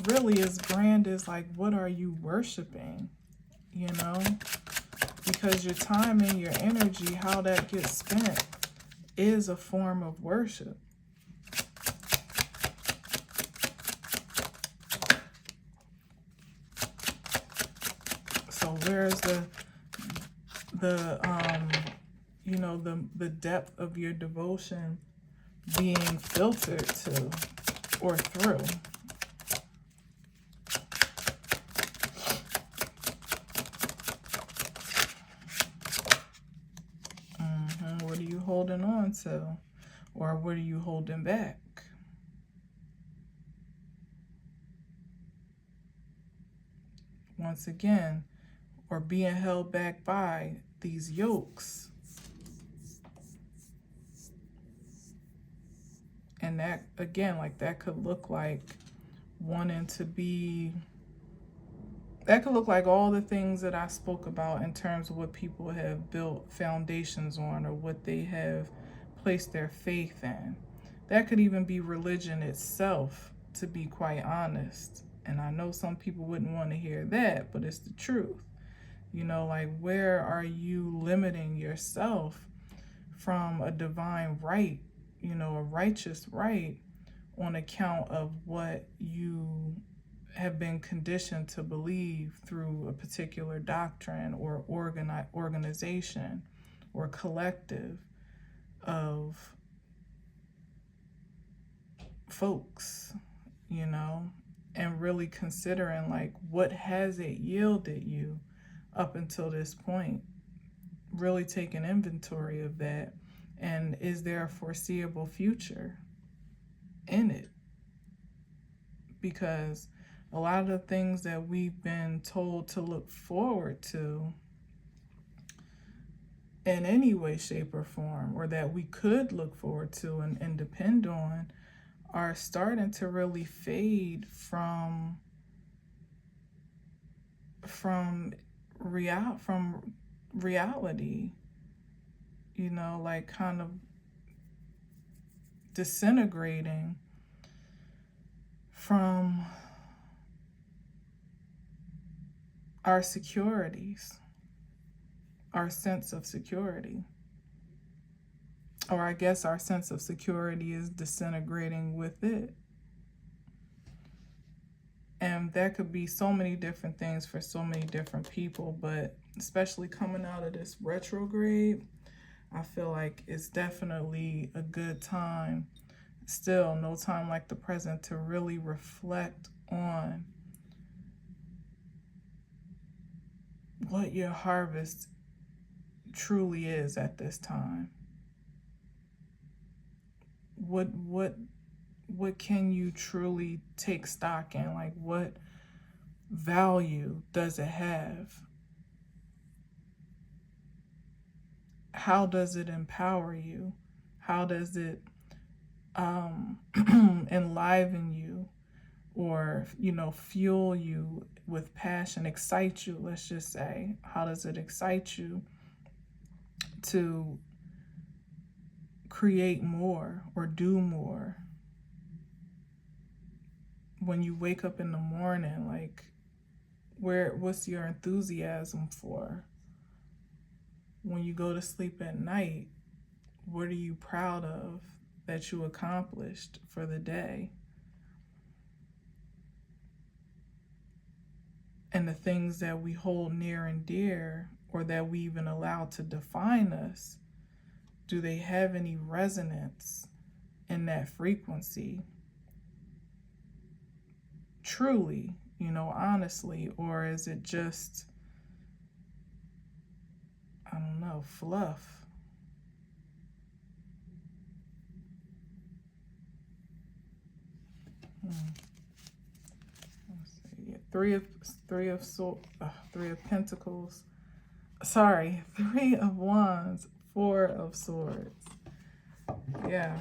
really as grand as like, what are you worshiping? Because your time and your energy, how that gets spent, is a form of worship. So where's the depth of your devotion being filtered to or through? What are you holding on to? Or what are you holding back? Once again, or being held back by these yokes. And that, again, like that could look like wanting to be, that could look like all the things that I spoke about in terms of what people have built foundations on, or what they have placed their faith in. That could even be religion itself, to be quite honest. And I know some people wouldn't want to hear that, but it's the truth. Like, where are you limiting yourself from a divine right, a righteous right, on account of what you have been conditioned to believe through a particular doctrine or organization or collective of folks, and really considering like, what has it yielded you up until this point? Really taking inventory of that, and is there a foreseeable future in it? Because a lot of the things that we've been told to look forward to in any way, shape, or form, or that we could look forward to and depend on, are starting to really fade from reality, like kind of disintegrating from our securities, our sense of security. Or I guess our sense of security is disintegrating with it. And that could be so many different things for so many different people, but especially coming out of this retrograde, I feel like it's definitely a good time, still no time like the present, to really reflect on what your harvest truly is at this time. What can you truly take stock in? Like, what value does it have? How does it empower you? How does it enliven you, or fuel you with passion, excite you, let's just say? How does it excite you to create more or do more? When you wake up in the morning, like, what's your enthusiasm for? When you go to sleep at night, what are you proud of that you accomplished for the day? and the things that we hold near and dear, or that we even allow to define us, do they have any resonance in that frequency? Truly, honestly, or is it just, I don't know, fluff? Let's see. Yeah, Three of Pentacles. Sorry, Three of Wands, Four of Swords. Yeah.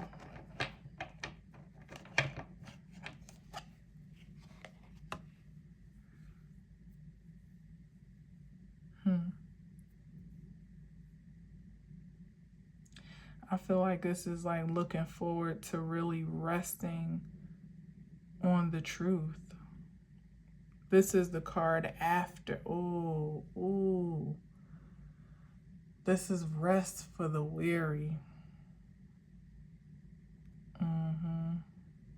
I feel like this is like looking forward to really resting on the truth. This is the card after. Ooh. This is rest for the weary.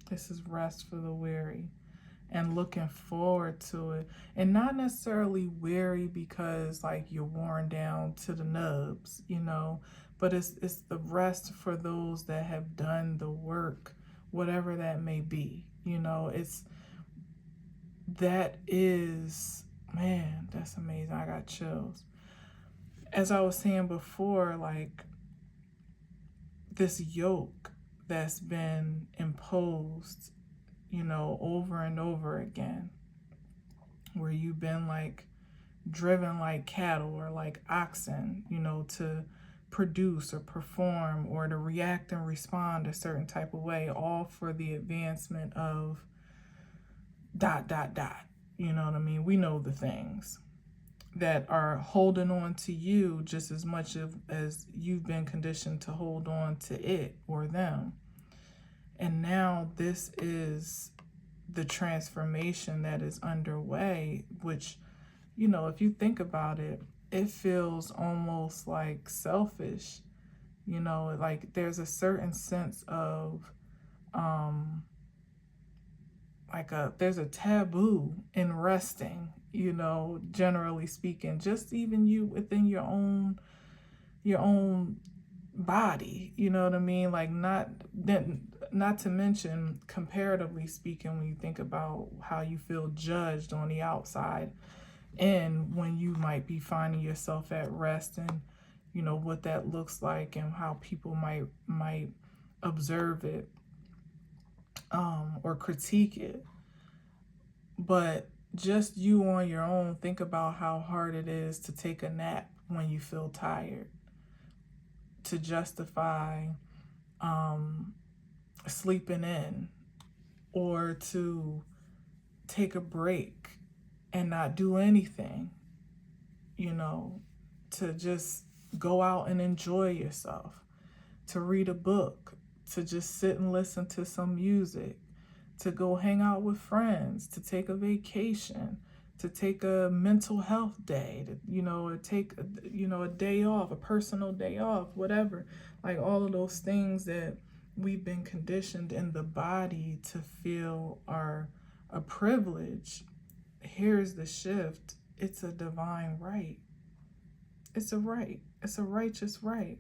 This is rest for the weary and looking forward to it. And not necessarily weary because like you're worn down to the nubs, but it's the rest for those that have done the work, whatever that may be. Man, that's amazing. I got chills. As I was saying before, like this yoke that's been imposed, over and over again, where you've been like driven like cattle or like oxen, to produce or perform or to react and respond a certain type of way, all for the advancement of ... You know what I mean? We know the things that are holding on to you just as much as you've been conditioned to hold on to it or them. And now this is the transformation that is underway, which, if you think about it, it feels almost like selfish, like there's a certain sense of, there's a taboo in resting, generally speaking, just even you within your own body, you know what I mean? Like not to mention, comparatively speaking, when you think about how you feel judged on the outside and when you might be finding yourself at rest, and what that looks like and how people might observe it, or critique it. But just you on your own, think about how hard it is to take a nap when you feel tired, to justify sleeping in, or to take a break and not do anything, to just go out and enjoy yourself, to read a book, to just sit and listen to some music, to go hang out with friends, to take a vacation, to take a mental health day, to take a day off, a personal day off, whatever. Like all of those things that we've been conditioned in the body to feel are a privilege. Here's the shift. It's a divine right. It's a right. It's a righteous right.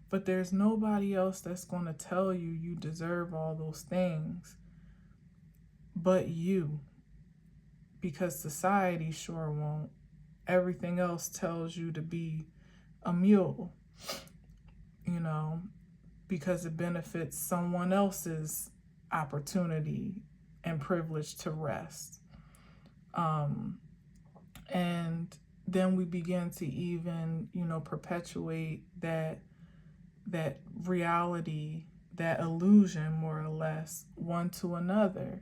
But there's nobody else that's going to tell you you deserve all those things but you, because society sure won't. Everything else tells you to be a mule, because it benefits someone else's opportunity and privilege to rest. And then we begin to even, perpetuate that reality, that illusion, more or less, one to another,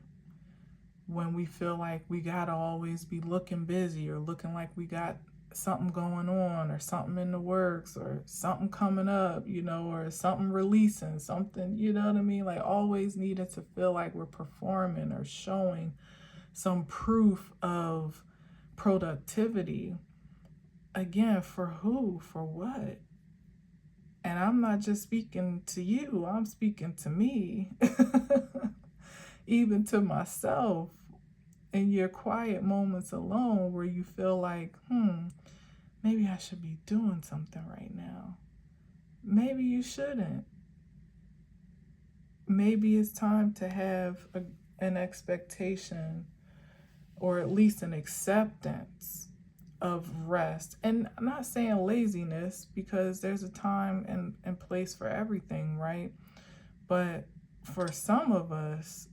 when we feel like we gotta always be looking busy or looking like we got something going on or something in the works or something coming up, or something releasing, something, you know what I mean? Like always needed to feel like we're performing or showing some proof of productivity. Again, for who? For what? And I'm not just speaking to you, I'm speaking to me, even to myself. in your quiet moments alone where you feel like, maybe I should be doing something right now. Maybe you shouldn't. Maybe it's time to have an expectation, or at least an acceptance of rest. And I'm not saying laziness, because there's a time and place for everything, right? But for some of us,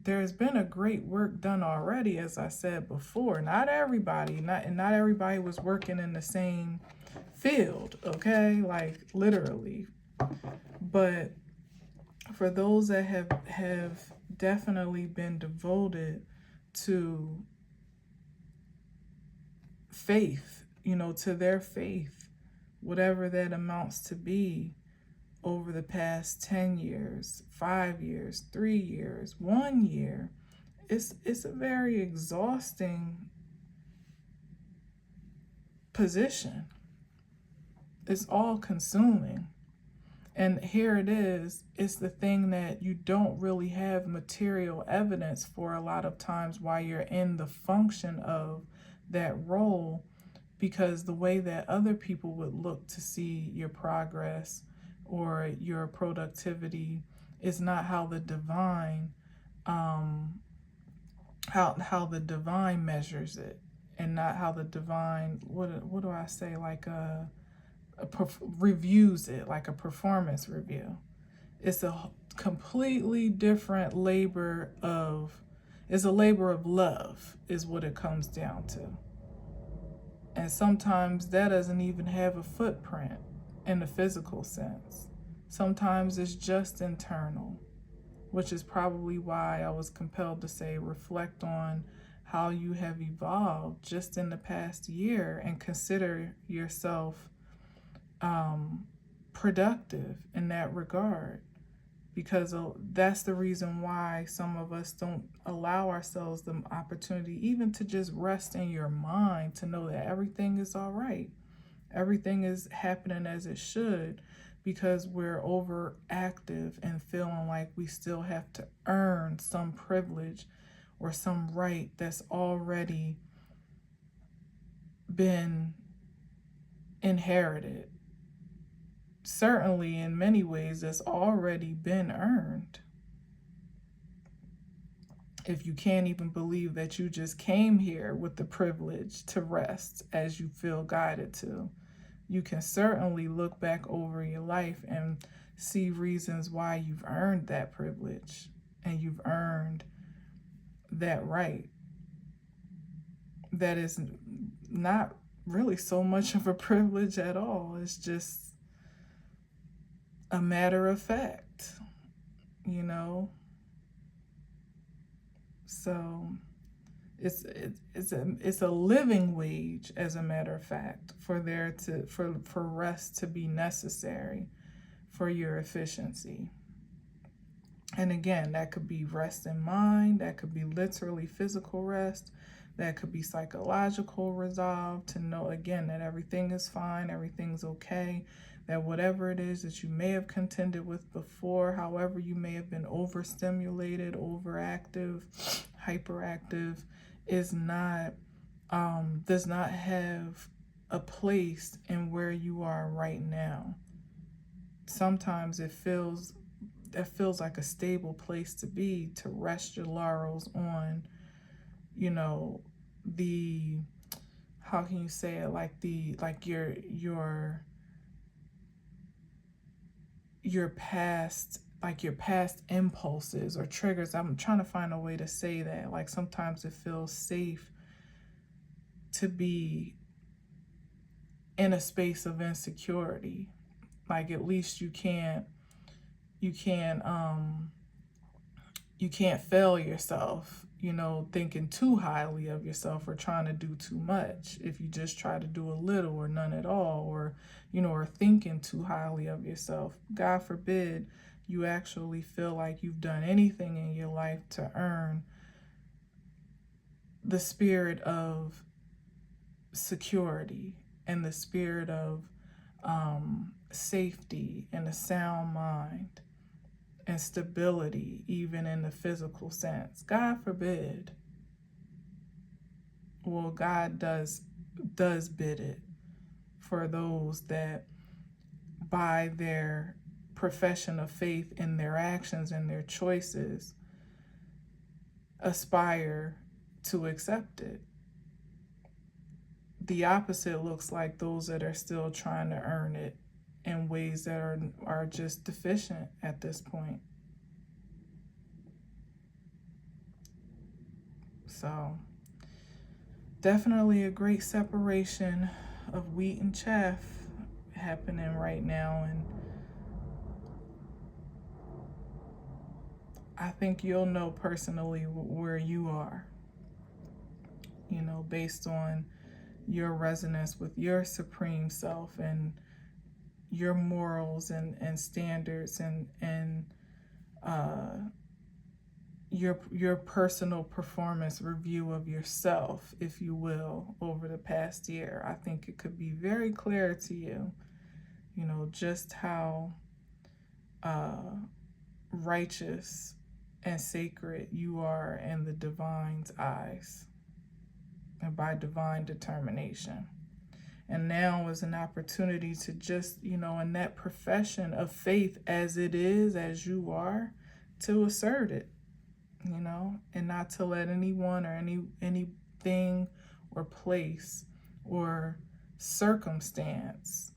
there's been a great work done already, as I said before. Not everybody, not everybody was working in the same field, okay? Like literally. But for those that have definitely been devoted to faith, to their faith, whatever that amounts to be, over the past 10 years, 5 years, 3 years, 1 year, it's a very exhausting position. It's all consuming. And here it is, it's the thing that you don't really have material evidence for a lot of times while you're in the function of that role, because the way that other people would look to see your progress or your productivity is not how the divine how the divine measures it, and not how the divine, what do I say, like reviews it, like a performance review. It's a completely different labor of, it's a labor of love is what it comes down to. And sometimes that doesn't even have a footprint in the physical sense. Sometimes it's just internal, which is probably why I was compelled to say reflect on how you have evolved just in the past year, and consider yourself productive in that regard, because that's the reason why some of us don't allow ourselves the opportunity even to just rest in your mind, to know that everything is all right, everything is happening as it should, because we're overactive and feeling like we still have to earn some privilege or some right that's already been inherited. Certainly, in many ways, it's already been earned. If you can't even believe that you just came here with the privilege to rest as you feel guided to, you can certainly look back over your life and see reasons why you've earned that privilege and you've earned that right. That is not really so much of a privilege at all. It's just a matter of fact, So it's a living wage, as a matter of fact, for rest to be necessary for your efficiency. And again, that could be rest in mind, that could be literally physical rest, that could be psychological resolve, to know again that everything is fine, everything's okay, that whatever it is that you may have contended with before, however you may have been overstimulated, overactive, hyperactive, is not does not have a place in where you are right now. Sometimes it feels like a stable place to be, to rest your laurels on, the, how can you say it, like your past, like your past impulses or triggers. I'm trying to find a way to say that. Like sometimes it feels safe to be in a space of insecurity. Like at least you can't fail yourself, thinking too highly of yourself or trying to do too much. If you just try to do a little or none at all, or thinking too highly of yourself, God forbid you actually feel like you've done anything in your life to earn the spirit of security and the spirit of safety and a sound mind and stability, even in the physical sense. God forbid. Well, God does bid it for those that by their profession of faith in their actions and their choices aspire to accept it. The opposite looks like those that are still trying to earn it in ways that are just deficient at this point. So definitely a great separation of wheat and chaff happening right now, and I think you'll know personally where you are, you know, based on your resonance with your supreme self and your morals and standards and your personal performance review of yourself, if you will, over the past year. I think it could be very clear to you, you know, just how righteous and sacred you are in the divine's eyes, and by divine determination. And now is an opportunity to just, you know, in that profession of faith as it is, as you are, to assert it, you know, and not to let anyone or anything or place or circumstance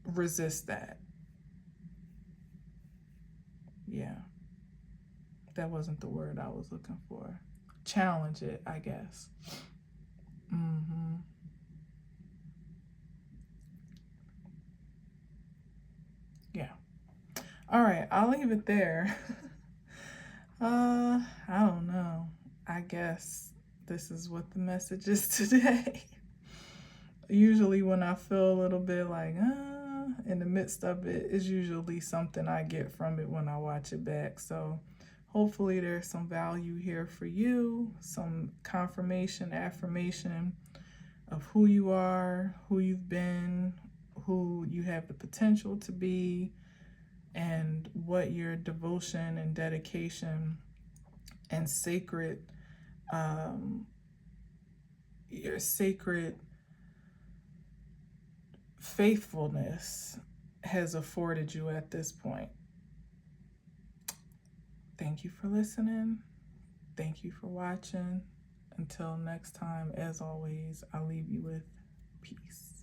resist that. Yeah, that wasn't the word I was looking for. Challenge it, I guess. Yeah. All right, I'll leave it there. I don't know. I guess this is what the message is today. Usually when I feel a little bit like, in the midst of it, is usually something I get from it when I watch it back. So hopefully there's some value here for you, some confirmation, affirmation of who you are, who you've been, who you have the potential to be, and what your devotion and dedication and your sacred faithfulness has afforded you at this point. Thank you for listening. Thank you for watching. Until next time, as always, I'll leave you with peace.